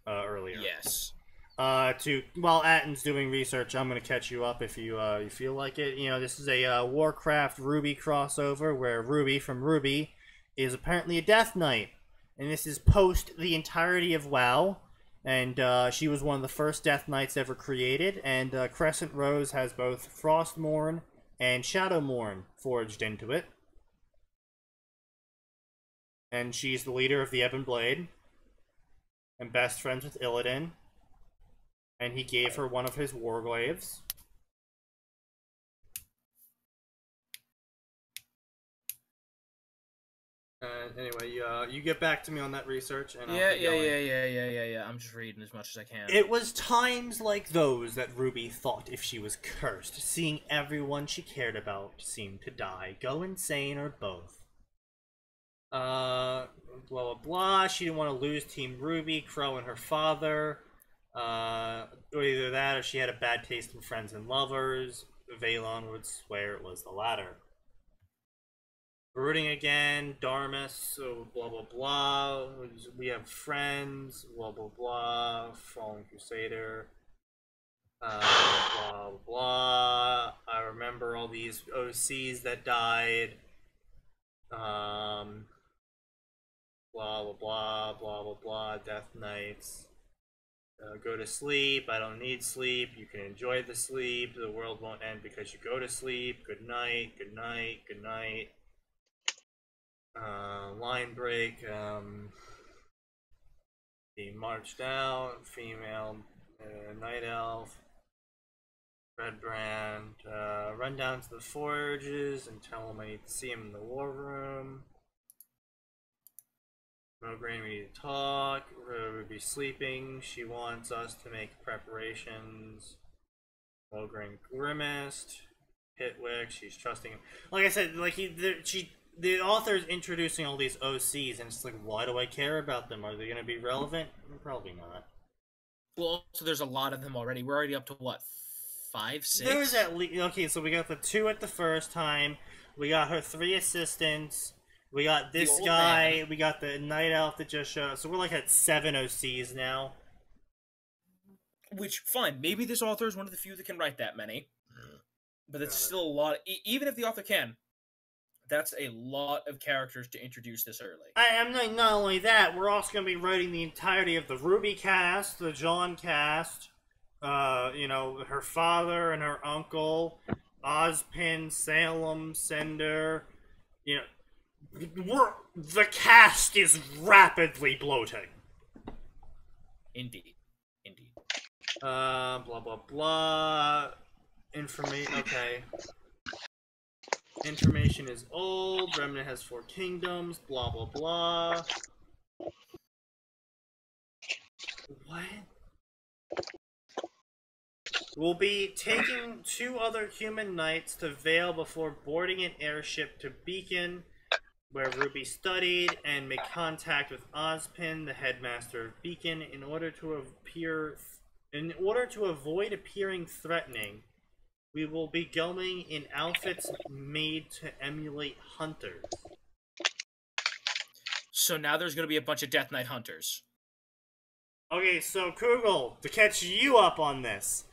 earlier. Yes. While Atin's doing research, I'm gonna catch you up if you feel like it. This is a Warcraft Ruby crossover where Ruby from Ruby is apparently a Death Knight, and this is post the entirety of WoW. And she was one of the first Death Knights ever created, and Crescent Rose has both Frostmourne and Shadowmourne forged into it. And she's the leader of the Ebon Blade, and best friends with Illidan. And he gave her one of his warglaives. Anyway, you get back to me on that research, and Yeah. I'm just reading as much as I can. It was times like those that Ruby thought if she was cursed, seeing everyone she cared about seem to die, go insane, or both. Blah blah blah. She didn't want to lose Team Ruby, Crow, and her father. Or either that, or she had a bad taste in friends and lovers. Valon would swear it was the latter. Rooting again, Darmus, so blah blah blah. We have friends, blah blah blah. Fallen Crusader, blah blah. I remember all these OCs that died. Blah blah blah blah blah blah. Death Knights. Go to sleep. I don't need sleep. You can enjoy the sleep. The world won't end because you go to sleep. Good night. Good night. Good night. Line break, being marched out, female, night elf, red brand, run down to the forges and tell them I need to see him in the war room. Mograine, we need to talk. We'll be sleeping. She wants us to make preparations. Mograine grimaced. Pitwick, she's trusting him. Like I said, like the author is introducing all these OCs, and it's like, why do I care about them? Are they going to be relevant? Probably not. Well, so there's a lot of them already. We're already up to, what, 5, 6? There's at least... Okay, so we got the 2 at the first time. We got her 3 assistants. We got this guy. Man. We got the Night Elf that just showed up. So we're like at 7 OCs now. Which, fine. Maybe this author is one of the few that can write that many. But it's still a lot. Even if the author can... That's a lot of characters to introduce this early. I'm not only that, we're also going to be writing the entirety of the Ruby cast, the John cast, you know, her father and her uncle, Ozpin, Salem, Cinder, you know, the cast is rapidly bloating. Indeed. Blah, blah, blah. Information, okay. Information is old. Remnant has 4 kingdoms. Blah blah blah. What? We'll be taking 2 other human knights to Vale before boarding an airship to Beacon, where Ruby studied, and make contact with Ozpin, the headmaster of Beacon, in order to avoid appearing threatening. We will be going in outfits made to emulate hunters. So now there's going to be a bunch of Death Knight hunters. Okay, so Kugel, to catch you up on this.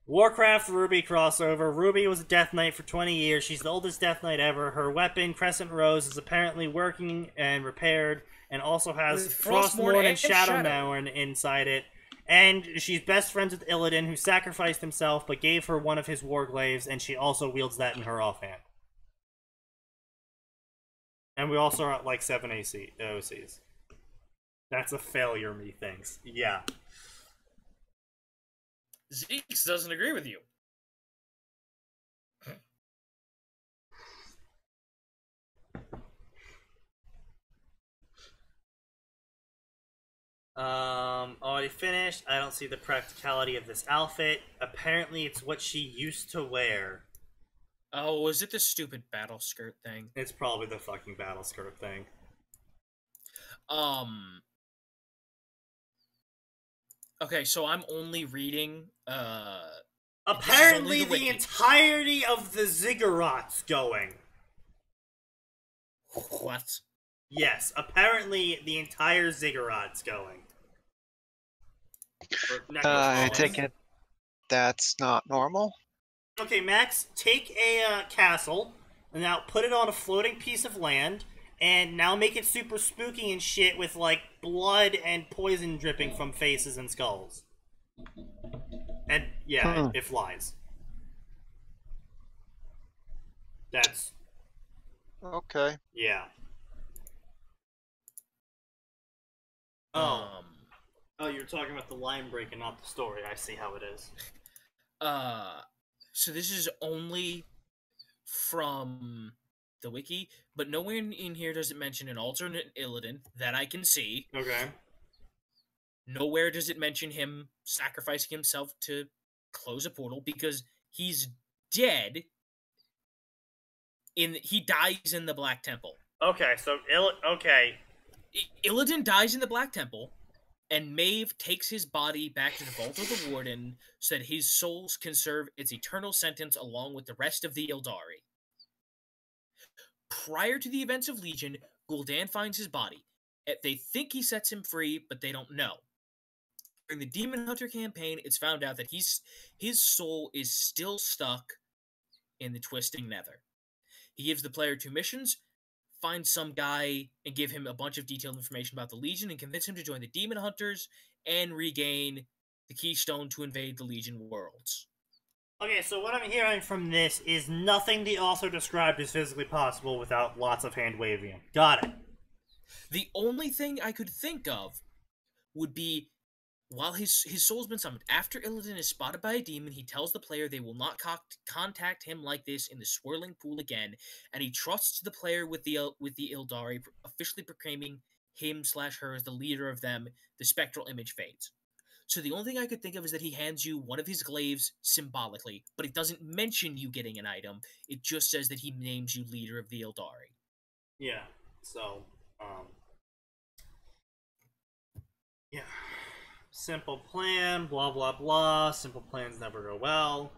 Warcraft Ruby crossover. Ruby was a Death Knight for 20 years. She's the oldest Death Knight ever. Her weapon, Crescent Rose, is apparently working and repaired, and also has Frostmourne and Shadowmourne inside it. And she's best friends with Illidan, who sacrificed himself but gave her one of his warglaives, and she also wields that in her offhand. And we also are at like 7 OCs. That's a failure, methinks. Yeah. Zeeks doesn't agree with you. Already finished. I don't see the practicality of this outfit. Apparently it's what she used to wear. Oh, was it the stupid battle skirt thing? It's probably the fucking battle skirt thing. Okay, so I'm only reading, apparently the entirety of the Ziggurats going. What? Yes, apparently the entire Ziggurat's going. I take it that's not normal. Okay, Max, take a castle, and now put it on a floating piece of land, and now make it super spooky and shit with, like, blood and poison dripping from faces and skulls. And, yeah, it flies. That's... Okay. Yeah. Oh, you're talking about the line break and not the story. I see how it is. So this is only from the wiki, but nowhere in here does it mention an alternate Illidan that I can see. Okay. Nowhere does it mention him sacrificing himself to close a portal, because he's dead. He dies in the Black Temple. Okay, so Illidan dies in the Black Temple, and Maeve takes his body back to the Vault of the Warden so that his soul can serve its eternal sentence along with the rest of the Ildari. Prior to the events of Legion, Gul'dan finds his body. They think he sets him free, but they don't know. During the Demon Hunter campaign, it's found out that his soul is still stuck in the Twisting Nether. He gives the player 2 missions: find some guy and give him a bunch of detailed information about the Legion and convince him to join the Demon Hunters and regain the Keystone to invade the Legion worlds. Okay, so what I'm hearing from this is nothing the author described is physically possible without lots of hand-waving. Got it. The only thing I could think of would be, while his soul's been summoned, after Illidan is spotted by a demon, he tells the player they will not contact him like this in the swirling pool again, and he trusts the player with the Ildari, officially proclaiming him/her as the leader of them. The spectral image fades. So the only thing I could think of is that he hands you one of his glaives symbolically, but it doesn't mention you getting an item. It just says that he names you leader of the Ildari. Yeah, so, yeah. Simple plan, blah blah blah. Simple plans never go well.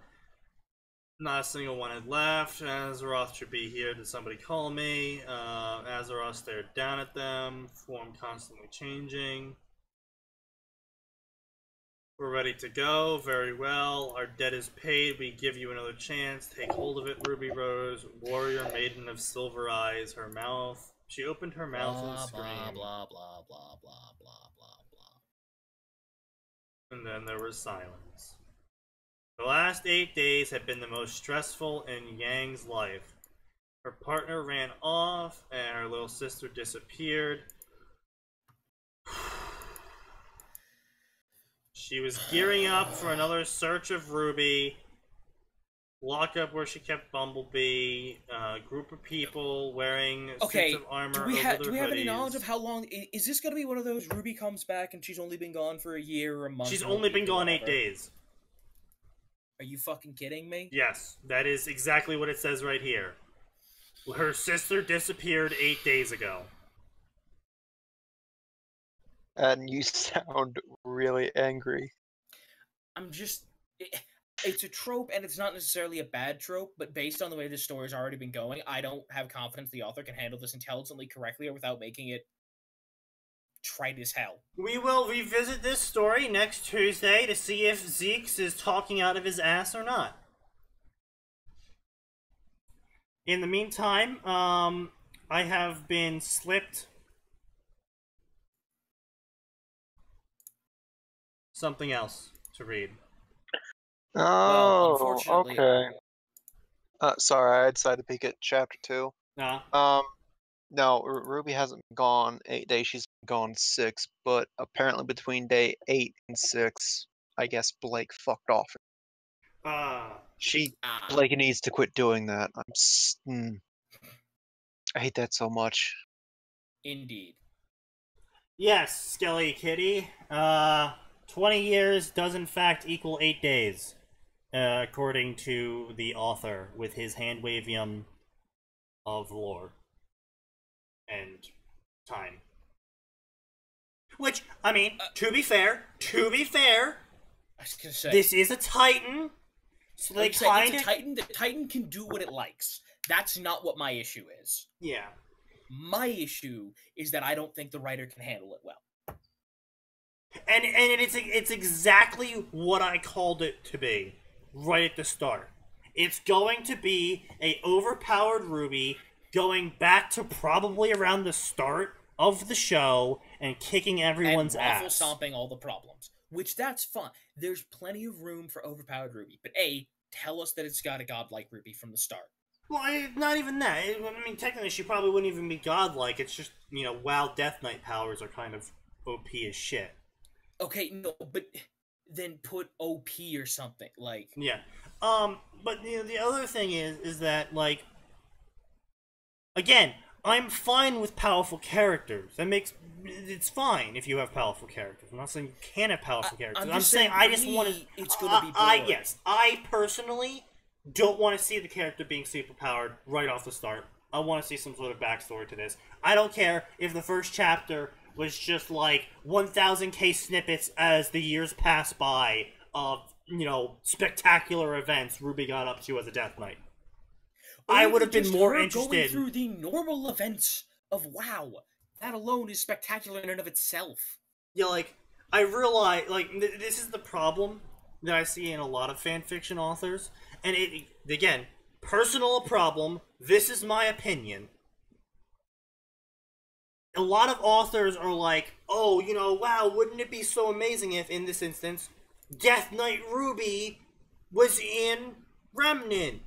Not a single one had left. Azeroth should be here. Did somebody call me? Azeroth stared down at them. Form constantly changing. We're ready to go. Very well. Our debt is paid. We give you another chance. Take hold of it, Ruby Rose. Warrior maiden of silver eyes. Her mouth. She opened her mouth and screamed. Blah, blah, blah, blah, blah, blah, blah. And then there was silence. The last 8 days had been the most stressful in Yang's life. Her partner ran off, and her little sister disappeared. She was gearing up for another search of Ruby. Lock up where she kept Bumblebee. Group of people wearing suits of armor do we have any knowledge of how long? Is this going to be one of those Ruby comes back and she's only been gone for a year or a month? She's only been gone 8 days. Are you fucking kidding me? Yes, that is exactly what it says right here. Her sister disappeared 8 days ago. And you sound really angry. I'm just... It's a trope, and it's not necessarily a bad trope, but based on the way this story's already been going, I don't have confidence the author can handle this intelligently, correctly, or without making it trite as hell. We will revisit this story next Tuesday to see if Zeke's is talking out of his ass or not. In the meantime, I have been slipped something else to read. Oh, okay. Sorry, I decided to peek at chapter 2. Nah. No, Ruby hasn't been gone 8 days. She's been gone 6. But apparently between day 8 and 6, I guess Blake fucked off. Blake needs to quit doing that. I hate that so much. Indeed. Yes, Skelly Kitty. 20 years does in fact equal 8 days, according to the author, with his hand-wavium of lore and time. Which, I mean, to be fair, I was gonna say, this is a Titan, so they kind of... It's a Titan. The Titan can do what it likes. That's not what my issue is. Yeah. My issue is that I don't think the writer can handle it well. And it's exactly what I called it to be right at the start. It's going to be a overpowered Ruby going back to probably around the start of the show and kicking everyone's and waffle ass. stomping all the problems, which that's fun. There's plenty of room for overpowered Ruby, but A, tell us that it's got a godlike Ruby from the start. Well, not even that. I mean, technically, she probably wouldn't even be godlike. It's just, WoW Death Knight powers are kind of OP as shit. Okay, no, but then put OP or something, like... Yeah. But, the other thing is that, like... Again, I'm fine with powerful characters. It's fine if you have powerful characters. I'm not saying you can't have powerful characters. I'm saying I just want to... It's gonna be boring. Yes. I personally don't want to see the character being superpowered right off the start. I want to see some sort of backstory to this. I don't care if the first chapter was just like 1,000k snippets as the years pass by of, spectacular events Ruby got up to as a Death Knight. I would have been more interested going through the normal events of WoW. That alone is spectacular in and of itself. Yeah, like, I realize, like, this is the problem that I see in a lot of fanfiction authors. And again, personal problem, this is my opinion. A lot of authors are like, oh, wow, wouldn't it be so amazing if, in this instance, Death Knight Ruby was in Remnant?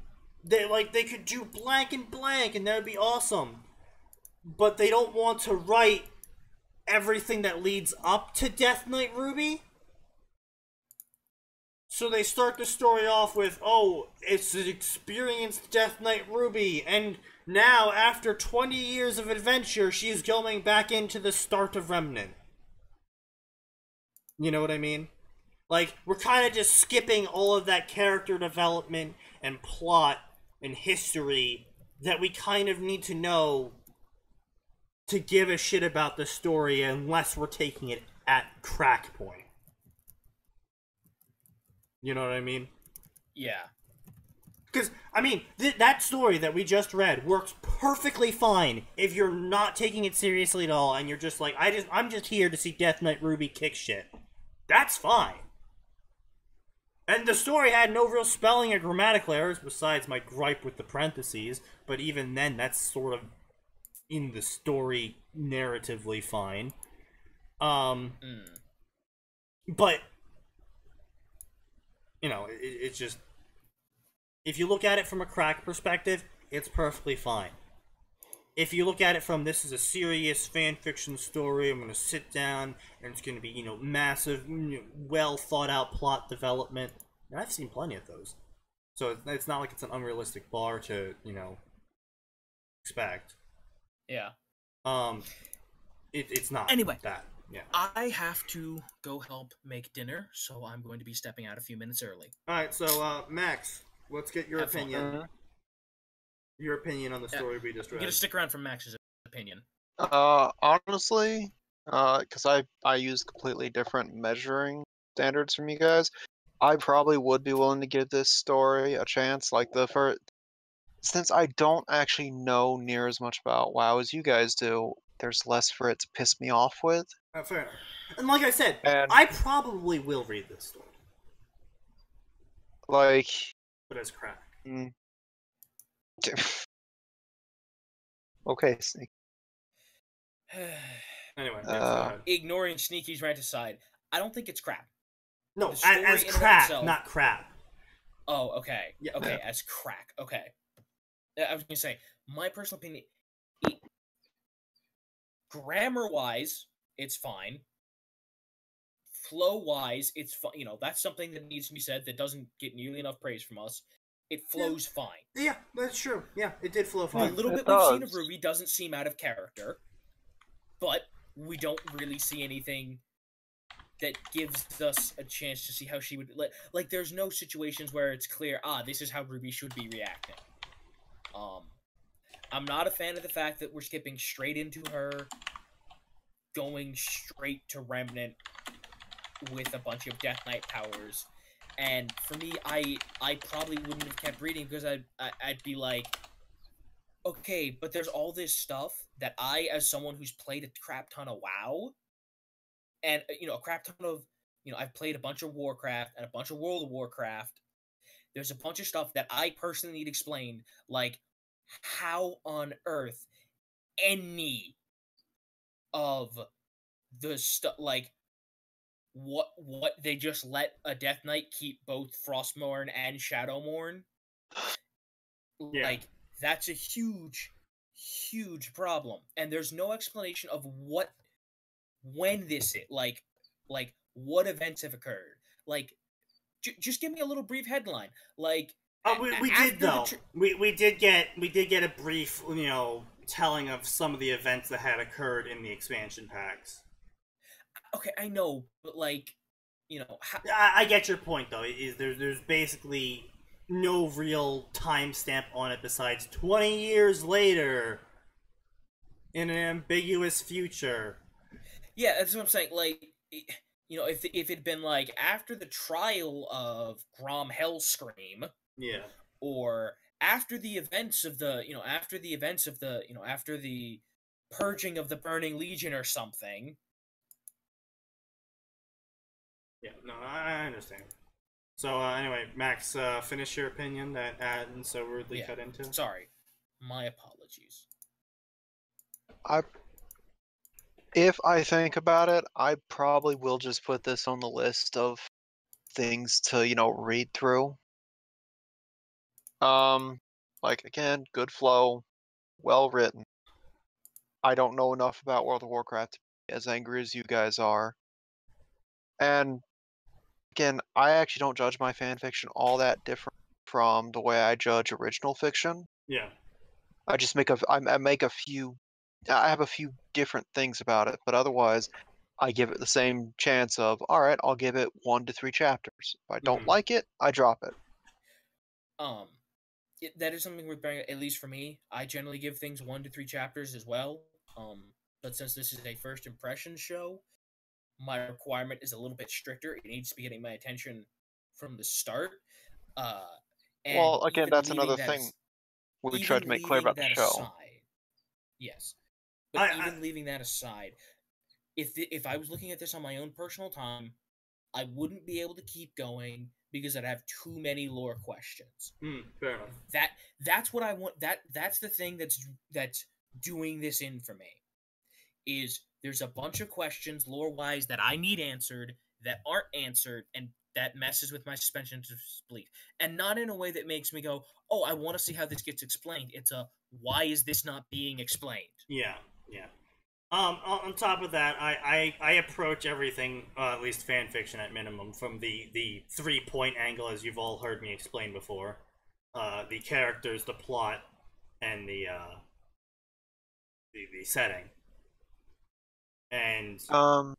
They could do blank and blank, and that would be awesome. But they don't want to write everything that leads up to Death Knight Ruby. So they start the story off with, oh, it's an experienced Death Knight Ruby, and now, after 20 years of adventure, she's going back into the start of Remnant. You know what I mean? Like, we're kind of just skipping all of that character development and plot and history that we kind of need to know to give a shit about the story unless we're taking it at crack point. You know what I mean? Yeah. Because, I mean, that story that we just read works perfectly fine if you're not taking it seriously at all and you're just like, I'm just here to see Death Knight Ruby kick shit. That's fine. And the story had no real spelling or grammatical errors besides my gripe with the parentheses, but even then, that's sort of in the story narratively fine. But, it's just, if you look at it from a crack perspective, it's perfectly fine. If you look at it from, this is a serious fan fiction story, I'm going to sit down, and it's going to be, massive, well thought out plot development. And I've seen plenty of those. So it's not like it's an unrealistic bar to, expect. Yeah. It's not anyway, that. Yeah. I have to go help make dinner, so I'm going to be stepping out a few minutes early. Alright, so, Max, let's get your opinion. Your opinion on the story we just read. I'm going to stick around for Max's opinion. Honestly, because I use completely different measuring standards from you guys, I probably would be willing to give this story a chance. Like, since I don't actually know near as much about WoW as you guys do, there's less for it to piss me off with. Fair enough. And like I said, I probably will read this story. Like... But as crack. Okay, Sneak. Anyway, ignoring Sneaky's rant aside, I don't think it's crap. No, as crack, not crap. Oh, okay. Yeah. Okay, as crack. Okay. I was going to say, my personal opinion, grammar-wise, it's fine. Flow-wise, it's fine. That's something that needs to be said that doesn't get nearly enough praise from us. It flows fine. Yeah, that's true. Yeah, it did flow fine. The little bit we've seen of Ruby doesn't seem out of character, but we don't really see anything that gives us a chance to see how she would... Like, there's no situations where it's clear, this is how Ruby should be reacting. I'm not a fan of the fact that we're skipping straight into her going straight to Remnant with a bunch of Death Knight powers. And for me, I probably wouldn't have kept reading because I'd be like, okay, but there's all this stuff that I, as someone who's played a crap ton of WoW, and, a crap ton of, I've played a bunch of Warcraft and a bunch of World of Warcraft, there's a bunch of stuff that I personally need explained, like, how on earth any of the stuff, like, what they just let a Death Knight keep both Frostmourne and Shadowmourne? Yeah. Like, that's a huge, huge problem. And there's no explanation of when this is, like, what events have occurred. Like, just give me a little brief headline. Like, we did though. We did get a brief, telling of some of the events that had occurred in the expansion packs. Okay, I know, but like, I get your point though. Is there's basically no real timestamp on it besides 20 years later in an ambiguous future. Yeah, that's what I'm saying. Like, if it'd been like after the trial of Grom Hellscream, yeah, or after the events of the, after the purging of the Burning Legion or something. Yeah, no, I understand. So anyway, Max, finish your opinion that Atin so rudely cut into. Sorry, my apologies. If I think about it, I probably will just put this on the list of things to, read through. Like, again, good flow, well written. I don't know enough about World of Warcraft to be as angry as you guys are. And again, I actually don't judge my fan fiction all that different from the way I judge original fiction. Yeah. I just make I have a few different things about it, but otherwise I give it the same chance of, all right, I'll give it 1 to 3 chapters. If I don't like it, I drop it. That is something worth bearing, at least for me. I generally give things 1 to 3 chapters as well. But since this is a first impression show, my requirement is a little bit stricter. It needs to be getting my attention from the start. Well, again, that's another thing we tried to make clear about the show. Yes. But even leaving that aside, if I was looking at this on my own personal time, I wouldn't be able to keep going because I'd have too many lore questions. Fair enough. That's what I want. That's the thing that's doing this in for me. Is there's a bunch of questions lore-wise that I need answered that aren't answered, and that messes with my suspension of disbelief. And not in a way that makes me go, oh, I want to see how this gets explained. It's a, why is this not being explained? Yeah. On top of that, I approach everything, at least fan fiction at minimum, from the 3-point angle, as you've all heard me explain before. The characters, the plot, and the setting. And so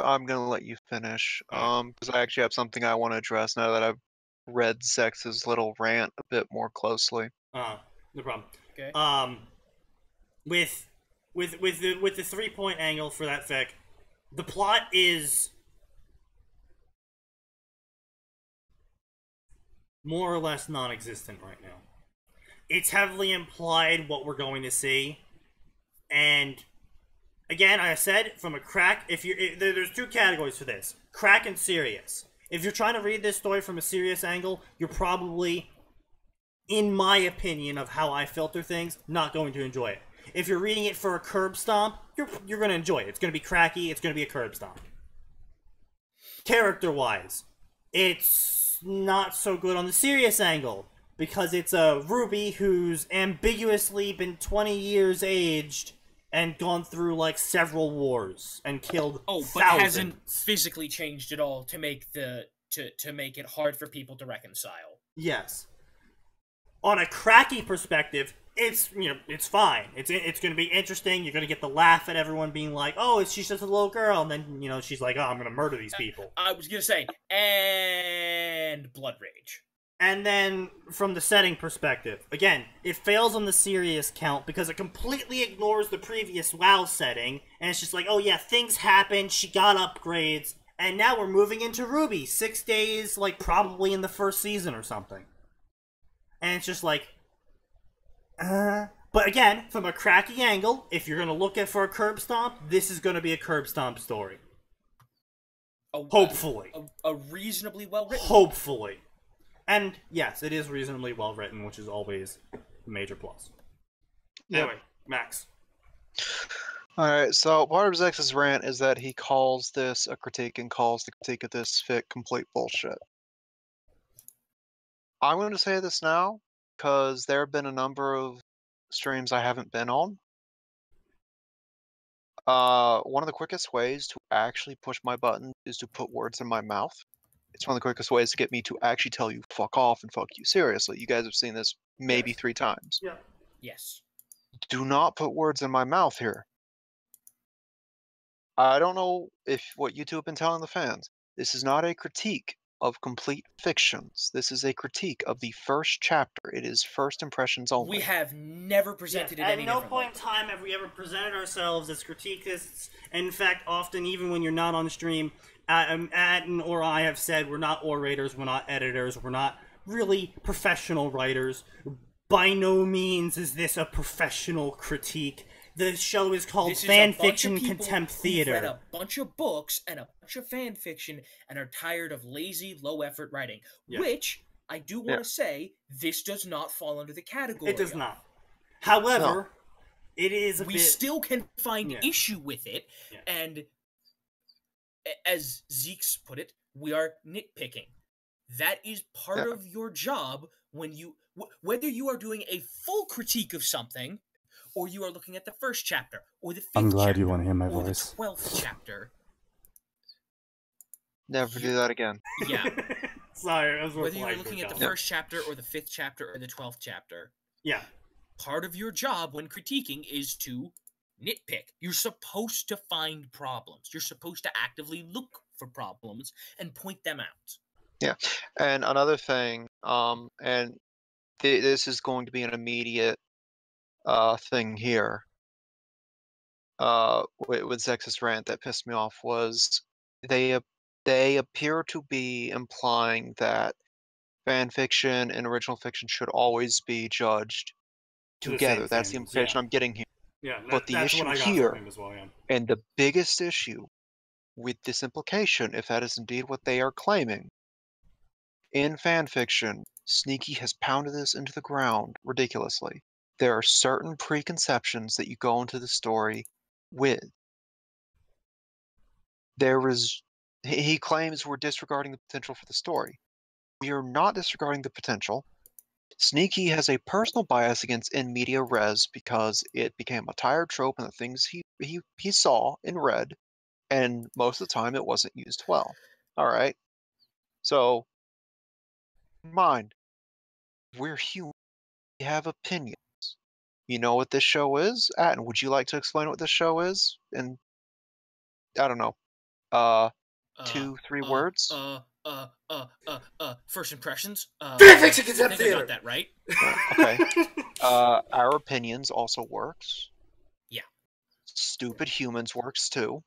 I'm gonna let you finish, because I actually have something I want to address now that I've read Zex's little rant a bit more closely. No problem. Okay. With the 3-point angle for that fic, the plot is more or less non-existent right now. It's heavily implied what we're going to see. And again, I said, from a crack, there's 2 categories for this: crack and serious. If you're trying to read this story from a serious angle, you're probably, in my opinion of how I filter things, not going to enjoy it. If you're reading it for a curb stomp, you're going to enjoy it. It's going to be cracky. It's going to be a curb stomp. Character-wise, it's not so good on the serious angle, because it's a Ruby who's ambiguously been 20 years aged and gone through, like, several wars and killed thousands. But hasn't physically changed at all to make to make it hard for people to reconcile. Yes. On a cracky perspective, it's fine. It's going to be interesting. You're going to get the laugh at everyone being like, "Oh, she's just a little girl," and then she's like, "Oh, I'm going to murder these people." I was going to say, and blood rage. And then, from the setting perspective, again, it fails on the serious count because it completely ignores the previous WoW setting, and it's just like, oh yeah, things happened, she got upgrades, and now we're moving into Ruby, 6 days, like, probably in the first season or something. And it's just like, But again, from a cracky angle, if you're going to look at for a curb stomp, this is going to be a curb stomp story. Hopefully. A reasonably well written. Hopefully. And yes, it is reasonably well written, which is always a major plus. Yep. Anyway, Max. Alright, so part of Zex's rant is that he calls this a critique and calls the critique of this fic complete bullshit. I'm going to say this now, because there have been a number of streams I haven't been on. One of the quickest ways to actually push my button is to put words in my mouth. It's one of the quickest ways to get me to actually tell you fuck off and fuck you seriously. You guys have seen this maybe 3 times. Yeah. Yes. Do not put words in my mouth here. I don't know if what you two have been telling the fans. This is not a critique of complete fictions. This is a critique of the first chapter. It is first impressions only. We have never presented it At any no different point in way. time have we ever presented ourselves as critiquists. In fact, often, even when you're not on stream, Atin or I have said we're not orators, we're not editors, we're not really professional writers. By no means is this a professional critique. The show is called Fanfiction Contempt Theater. Read a bunch of books and a bunch of fan fiction and are tired of lazy, low-effort writing. Yeah. Which, I do want to say, this does not fall under the category. It does not. However, it is a bit... We still can find issue with it, Yeah. and as Zeke's put it, we are nitpicking. That is part of your job when you... whether you are doing a full critique of something, or you are looking at the first chapter, or the 5th chapter, I'm glad you want to hear my or voice. the 12th chapter. Never do that again. Yeah. Sorry, I was Whether you're looking at the first chapter, or the 5th chapter, or the 12th chapter. Yeah. Part of your job when critiquing is to nitpick. You're supposed to find problems. You're supposed to actively look for problems and point them out. Yeah, and another thing, and this is going to be an immediate thing here. With Zex's rant that pissed me off was they appear to be implying that fan fiction and original fiction should always be judged together. That's the implication I'm getting here. Yeah, but the that's issue what I got here, from him as well, yeah. and the biggest issue with this implication, if that is indeed what they are claiming, in fanfiction, Sneaky has pounded this into the ground ridiculously. There are certain preconceptions that you go into the story with. He claims we're disregarding the potential for the story. We are not disregarding the potential. Sneaky has a personal bias against in media res because it became a tired trope in the things he saw and read, and most of the time it wasn't used well. Alright? So, mind, we're human. We have opinions. You know what this show is? Atin, would you like to explain what this show is? And I don't know. 2, 3 words? First impressions. Fanfiction Contempt I think I Theater! got that right. Okay. Our opinions also works. Yeah. Stupid humans works too.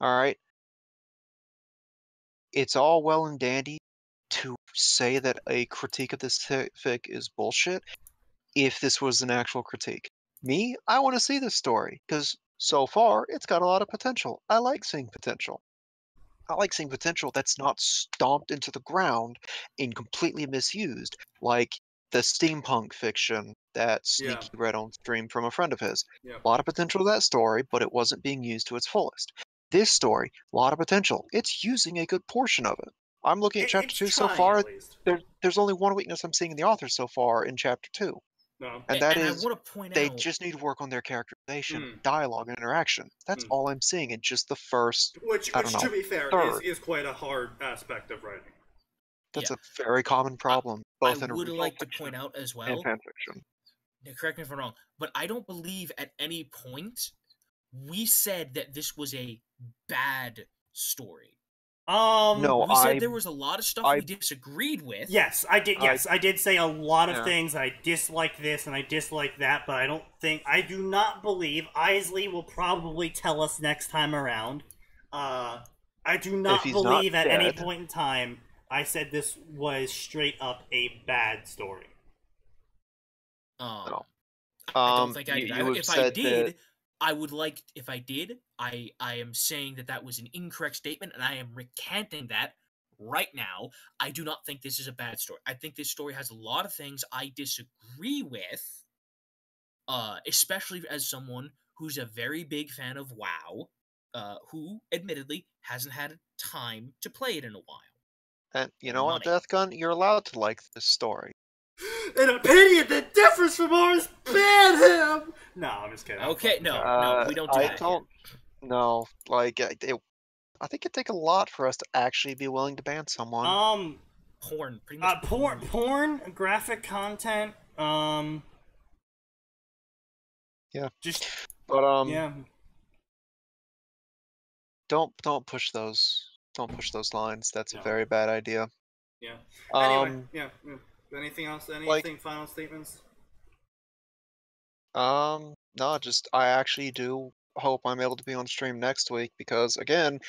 Alright. It's all well and dandy to say that a critique of this fic is bullshit if this was an actual critique. Me, I want to see this story, because so far, it's got a lot of potential. I like seeing potential. I like seeing potential that's not stomped into the ground and completely misused, like the steampunk fiction that Sneaky read on stream from a friend of his. Yeah. A lot of potential to that story, but it wasn't being used to its fullest. This story, a lot of potential. It's using a good portion of it. I'm looking at chapter 2 so far. There's only one weakness I'm seeing in the author so far in chapter 2. No. And that I is, want to point they out, just need to work on their characterization, dialogue, and interaction. That's all I'm seeing in just the first, Which to be fair, is quite a hard aspect of writing. That's a very common problem, both in I would original like to fiction point out as well, and fanfiction. correct me if I'm wrong, but I don't believe at any point we said that this was a bad story. No, we said there was a lot of stuff we disagreed with. Yes, I did. Yes, I did say a lot of things. I dislike this and I dislike that, but I do not believe Isley will probably tell us next time around. I do not believe at any point in time I said this was straight up a bad story. No. I don't think I did. If I did, I would like, if I did, I am saying that was an incorrect statement, and I am recanting that right now, I do not think this is a bad story. I think this story has a lot of things I disagree with, especially as someone who's a very big fan of WoW, who admittedly hasn't had time to play it in a while. And you Or know what, money. Deathgun? You're allowed to like this story. An opinion that differs from ours, ban him! No, I'm just kidding. Okay, no, we don't do that. No, like, I think it'd take a lot for us to actually be willing to ban someone. Porn, pretty much. Porn, graphic content, Yeah. Just, but, yeah. Don't push those. Don't push those lines. That's No. a very bad idea. Yeah. Anyway, yeah. Anything else? Anything? Final statements? No, just I actually do hope I'm able to be on stream next week because again,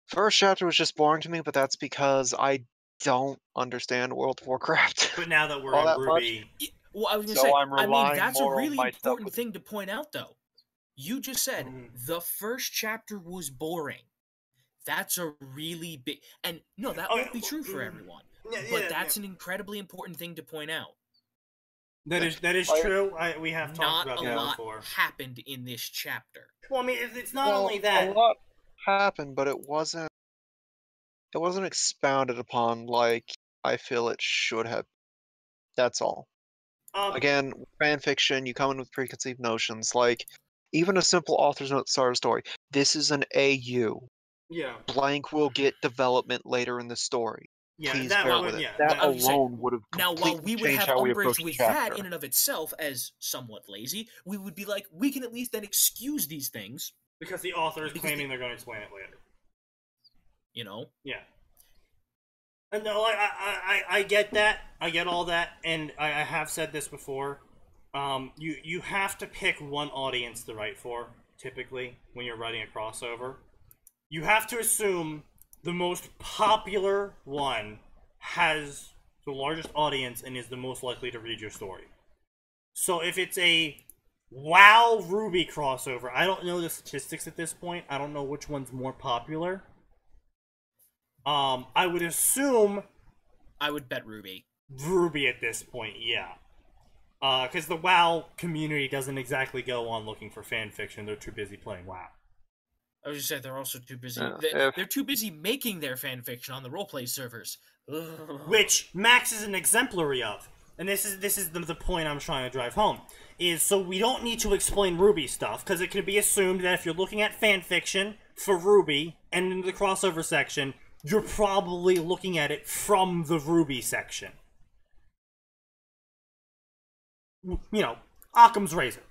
first chapter was just boring to me, but that's because I don't understand World of Warcraft. But now that we're all in that Ruby, much. Well, I was gonna So say, I'm I mean, relying that's a more on really my stuff important with- thing to point out, though. You just said the first chapter was boring. That's a really big, and no, that won't be true for everyone. But that's an incredibly important thing to point out. that is true. We have talked Not about a that lot before. happened in this chapter. Well, I mean, it's not only A that. lot happened, but it wasn't expounded upon like I feel it should have. That's all. Again, fan fiction, you come in with preconceived notions. Like, even a simple author's note to start a story. This is an AU. Yeah. Blank will get development later in the story. Yeah, Please that bear would- with it. yeah, that I would say- alone would have Now, completely while we would changed have how we umbrage approach the with chapter. that in and of itself as somewhat lazy, we would be like, we can at least then excuse these things. Because the author is Because claiming they're going to explain it later. You know? Yeah. And no, I get that. I get all that, and I have said this before. You have to pick one audience to write for, typically, when you're writing a crossover. You have to assume the most popular one has the largest audience and is the most likely to read your story. So if it's a WoW Ruby crossover, I don't know the statistics at this point. I don't know which one's more popular. I would assume I would bet Ruby. Ruby at this point, yeah. Because the WoW community doesn't exactly go on looking for fan fiction. They're too busy playing WoW. I was just saying they're also too busy. Yeah, They're too busy making their fan fiction on the roleplay servers, Which Max is an exemplary of. And this is the point I'm trying to drive home. Is so we don't need to explain Ruby stuff, because it can be assumed that if you're looking at fan fiction for Ruby and in the crossover section, you're probably looking at it from the Ruby section. You know, Occam's razor.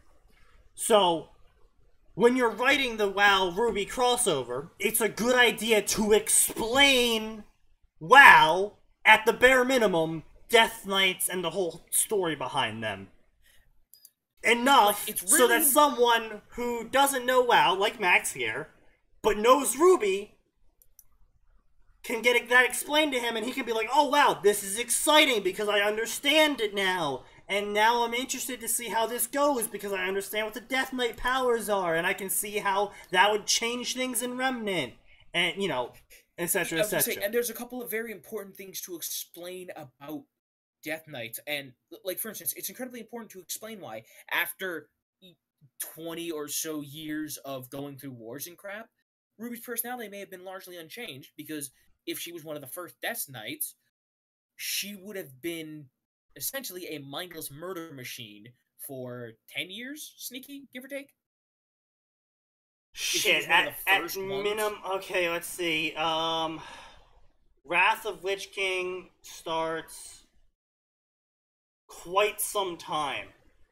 So, when you're writing the WoW Ruby crossover, it's a good idea to explain WoW, at the bare minimum, Death Knights and the whole story behind them. Enough so that someone who doesn't know WoW, like Max here, but knows Ruby, can get that explained to him, and he can be like, oh wow, this is exciting because I understand it now. And now I'm interested to see how this goes because I understand what the Death Knight powers are, and I can see how that would change things in Remnant, and, you know, etc., etc. And there's a couple of very important things to explain about Death Knights, and, like, for instance, it's incredibly important to explain why, after 20 or so years of going through wars and crap, Ruby's personality may have been largely unchanged, because if she was one of the first Death Knights, she would have been essentially a mindless murder machine for 10 years, Sneaky, give or take? Shit, at minimum, okay, let's see, Wrath of Lich King starts quite some time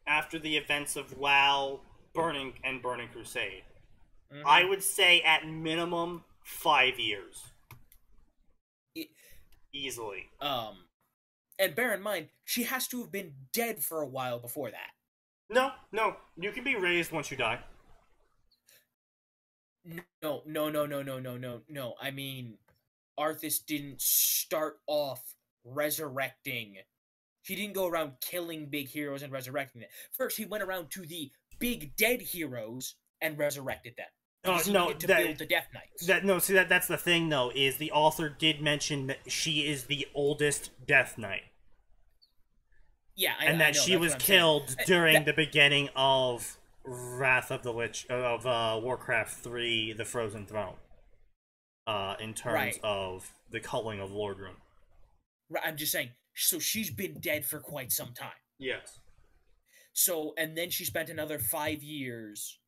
after the events of WoW, Burning Crusade. Mm-hmm. I would say at minimum 5 years. Easily. And bear in mind, she has to have been dead for a while before that. No. You can be raised once you die. No. I mean, Arthas didn't start off resurrecting. He didn't go around killing big heroes and resurrecting them. First, he went around to the big dead heroes and resurrected them. Because he needed to build the Death Knights. That's the thing, though, is the author did mention that she is the oldest Death Knight. Yeah, and that she was killed during the beginning of Wrath of the Lich of Warcraft 3: The Frozen Throne. In terms of the culling of Lordrum. Right, I'm just saying. So she's been dead for quite some time. Yes. So, and then she spent another 5 years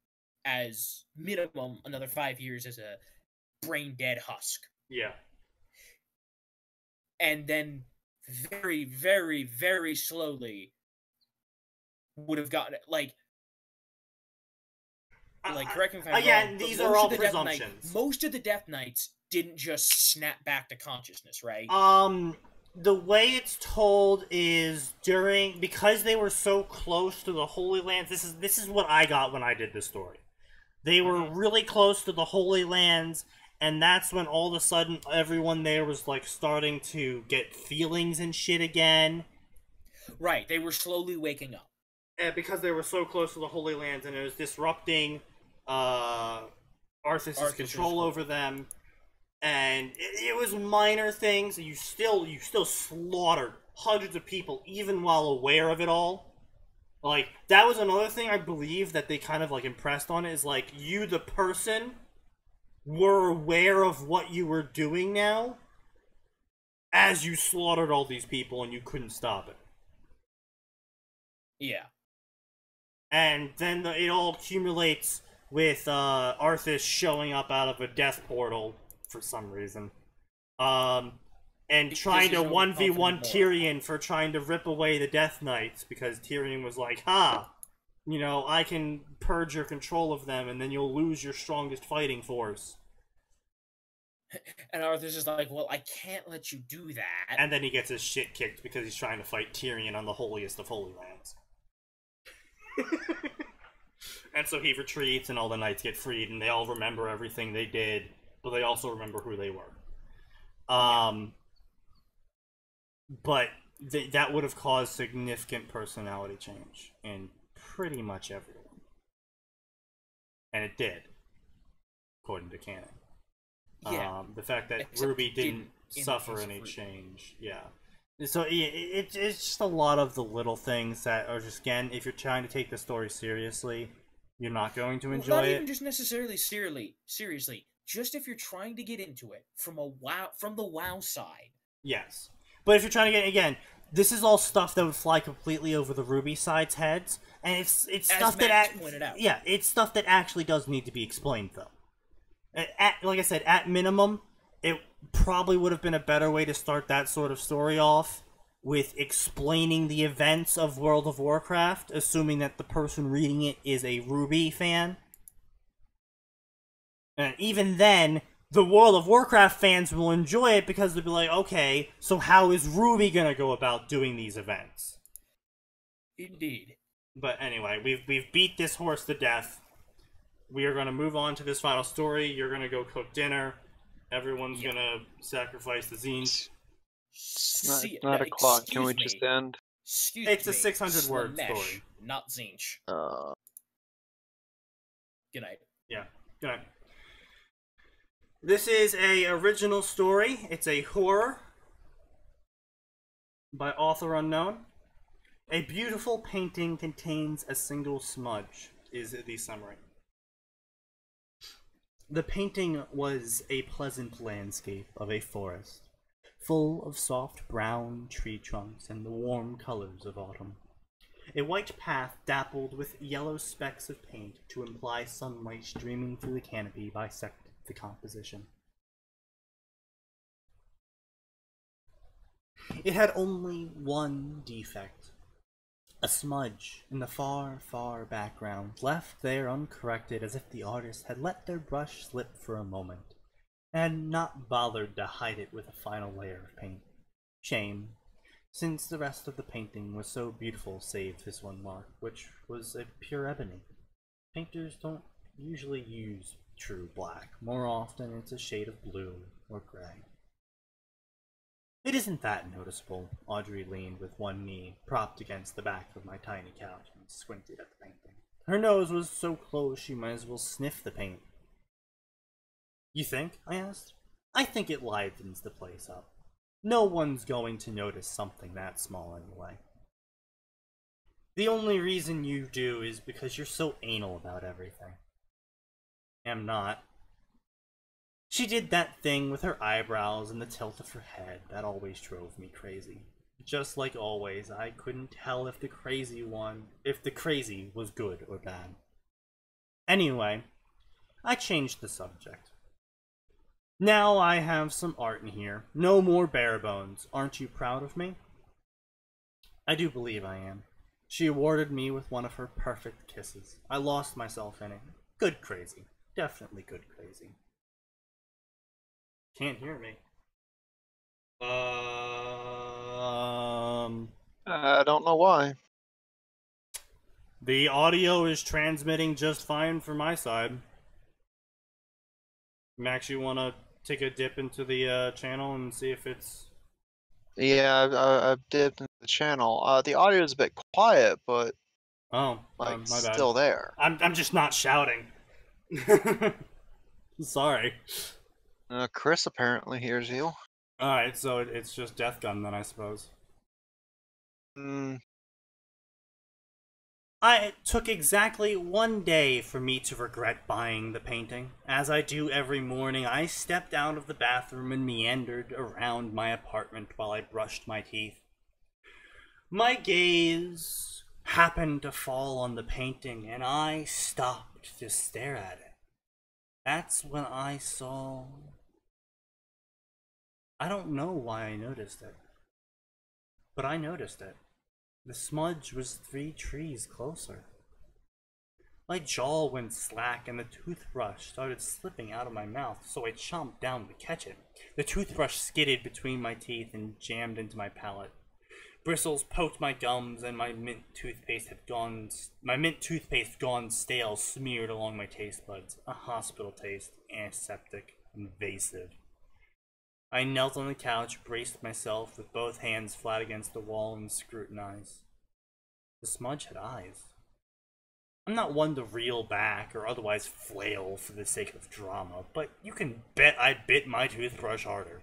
as minimum, another 5 years as a brain dead husk. Yeah. And then very, very, very slowly would have gotten like correct me if I'm wrong. Again, these are all presumptions. Most of the Death Knights didn't just snap back to consciousness, right? The way it's told is because they were so close to the Holy Lands. This is what I got when I did this story. They were really close to the Holy Lands, and that's when all of a sudden everyone there was like starting to get feelings and shit again. Right, they were slowly waking up. And because they were so close to the Holy Lands, and it was disrupting Arthas' control over them. And it was minor things. You still slaughtered hundreds of people, even while aware of it all. Like, that was another thing I believe that they kind of, like, impressed on, is, like, you, the person, were aware of what you were doing now, as you slaughtered all these people, and you couldn't stop it. Yeah. And then it all accumulates with Arthas showing up out of a death portal for some reason. And trying to 1v1 Tyrion for trying to rip away the Death Knights, because Tyrion was like, you know, I can purge your control of them, and then you'll lose your strongest fighting force. And Arthur's just like, well, I can't let you do that. And then he gets his shit kicked because he's trying to fight Tyrion on the holiest of Holy Lands. And so he retreats, and all the knights get freed, and they all remember everything they did, but they also remember who they were. But that would have caused significant personality change in pretty much everyone. And it did, according to canon. Yeah. The fact that Ruby didn't suffer any change. Yeah. So it's just a lot of the little things that are just, again, if you're trying to take the story seriously, you're not going to enjoy it. Not even just necessarily seriously. Just if you're trying to get into it from the WoW side. Yes. But if you're trying to get, again, this is all stuff that would fly completely over the Ruby side's heads, and it's stuff that pointed out. Yeah, it's stuff that actually does need to be explained, though. Like I said, at minimum, it probably would have been a better way to start that sort of story off with explaining the events of World of Warcraft, assuming that the person reading it is a Ruby fan. And even then, the World of Warcraft fans will enjoy it because they'll be like, okay, so how is Ruby gonna go about doing these events? Indeed. But anyway, we've beat this horse to death. We are gonna move on to this final story. You're gonna go cook dinner. Everyone's gonna sacrifice the Tzeentch. It's not a clock. Can we just end? It's a 600-word story. Not Tzeentch. Good night. Yeah, good night. This is a original story. It's a horror by author unknown. A beautiful painting contains a single smudge, is the summary. The painting was a pleasant landscape of a forest, full of soft brown tree trunks and the warm colors of autumn. A white path dappled with yellow specks of paint to imply sunlight streaming through the canopy bisected the composition. It had only one defect. A smudge in the far, far background, left there uncorrected as if the artist had let their brush slip for a moment, and had not bothered to hide it with a final layer of paint. Shame, since the rest of the painting was so beautiful save this one mark, which was a pure ebony. Painters don't usually use true black. More often it's a shade of blue or gray. It isn't that noticeable. Audrey leaned with one knee propped against the back of my tiny couch and squinted at the painting. Her nose was so close she might as well sniff the paint. You think? I asked. I think it livens the place up. No one's going to notice something that small anyway. The only reason you do is because you're so anal about everything. I'm not. She did that thing with her eyebrows and the tilt of her head that always drove me crazy. Just like always, I couldn't tell if the crazy was good or bad. Anyway, I changed the subject. Now I have some art in here. No more bare bones. Aren't you proud of me? I do believe I am. She awarded me with one of her perfect kisses. I lost myself in it. Good crazy. Definitely good crazy. Can't hear me. I don't know why. The audio is transmitting just fine from my side. Max, you want to take a dip into the channel and see if it's... Yeah, I've dipped into the channel. The audio is a bit quiet, but Oh, like my bad. still there. I'm just not shouting. Sorry. Chris apparently hears you. Alright, so it's just Death Gun then, I suppose. It took exactly 1 day for me to regret buying the painting. As I do every morning, I stepped out of the bathroom and meandered around my apartment while I brushed my teeth. My gaze happened to fall on the painting, and I stopped to stare at it. That's when I saw... I don't know why I noticed it, but I noticed it. The smudge was 3 trees closer. My jaw went slack and the toothbrush started slipping out of my mouth, so I chomped down to catch it. The toothbrush skidded between my teeth and jammed into my palate. Bristles poked my gums and my mint toothpaste gone stale smeared along my taste buds. A hospital taste, antiseptic, invasive. I knelt on the couch, braced myself with both hands flat against the wall, and scrutinized. The smudge had eyes. I'm not one to reel back or otherwise flail for the sake of drama, but you can bet I bit my toothbrush harder.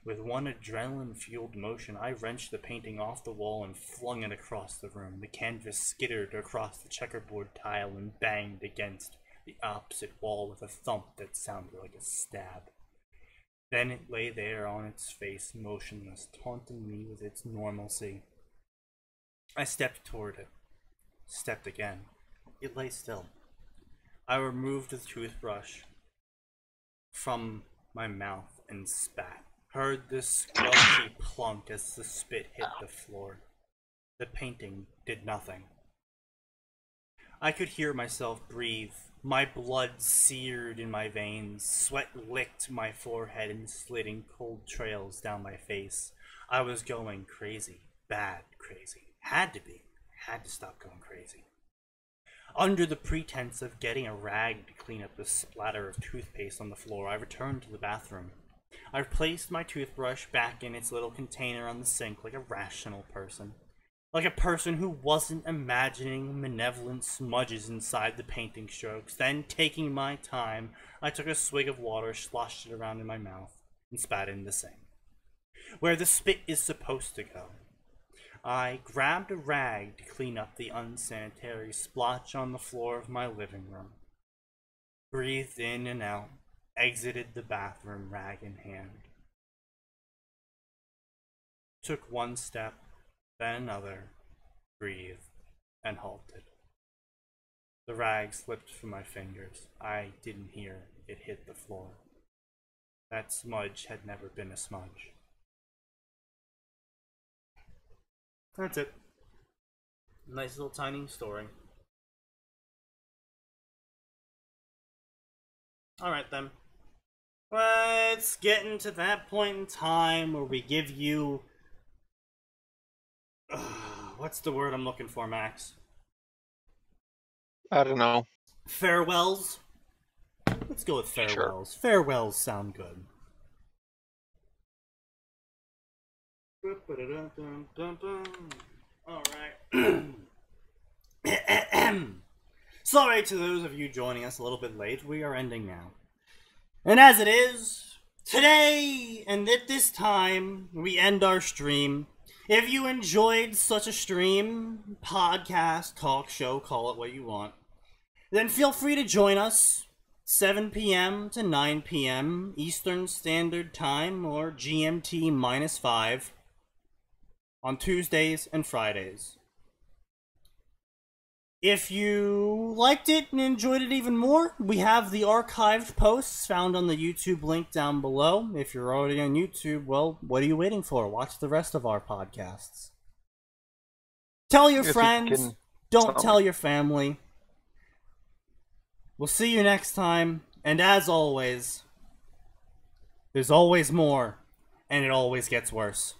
With one adrenaline-fueled motion, I wrenched the painting off the wall and flung it across the room. The canvas skittered across the checkerboard tile and banged against the opposite wall with a thump that sounded like a stab. Then it lay there on its face, motionless, taunting me with its normalcy. I stepped toward it. Stepped again. It lay still. I removed the toothbrush from my mouth and spat. Heard the squelchy plunk as the spit hit the floor. The painting did nothing. I could hear myself breathe. My blood seared in my veins. Sweat licked my forehead and slid in cold trails down my face. I was going crazy. Bad crazy. Had to be. Had to stop going crazy. Under the pretense of getting a rag to clean up the splatter of toothpaste on the floor, I returned to the bathroom. I placed my toothbrush back in its little container on the sink like a rational person. Like a person who wasn't imagining malevolent smudges inside the painting strokes. Then, taking my time, I took a swig of water, sloshed it around in my mouth, and spat in the sink, where the spit is supposed to go. I grabbed a rag to clean up the unsanitary splotch on the floor of my living room. Breathed in and out, exited the bathroom rag in hand. Took one step, then another, breathed, and halted. The rag slipped from my fingers. I didn't hear it hit the floor. That smudge had never been a smudge. That's it. Nice little tiny story. Alright then. Let's get into that point in time where we give you... what's the word I'm looking for, Max? I don't know. Farewells? Let's go with farewells. Sure. Farewells sound good. Alright. Sorry to those of you joining us a little bit late. We are ending now. And as it is, today and at this time, we end our stream. If you enjoyed such a stream, podcast, talk show, call it what you want, then feel free to join us 7 p.m. to 9 p.m. Eastern Standard Time or GMT -5 on Tuesdays and Fridays. If you liked it and enjoyed it even more, we have the archived posts found on the YouTube link down below. If you're already on YouTube, well, what are you waiting for? Watch the rest of our podcasts. Tell your friends. Don't tell your family. We'll see you next time. And as always, there's always more, and it always gets worse.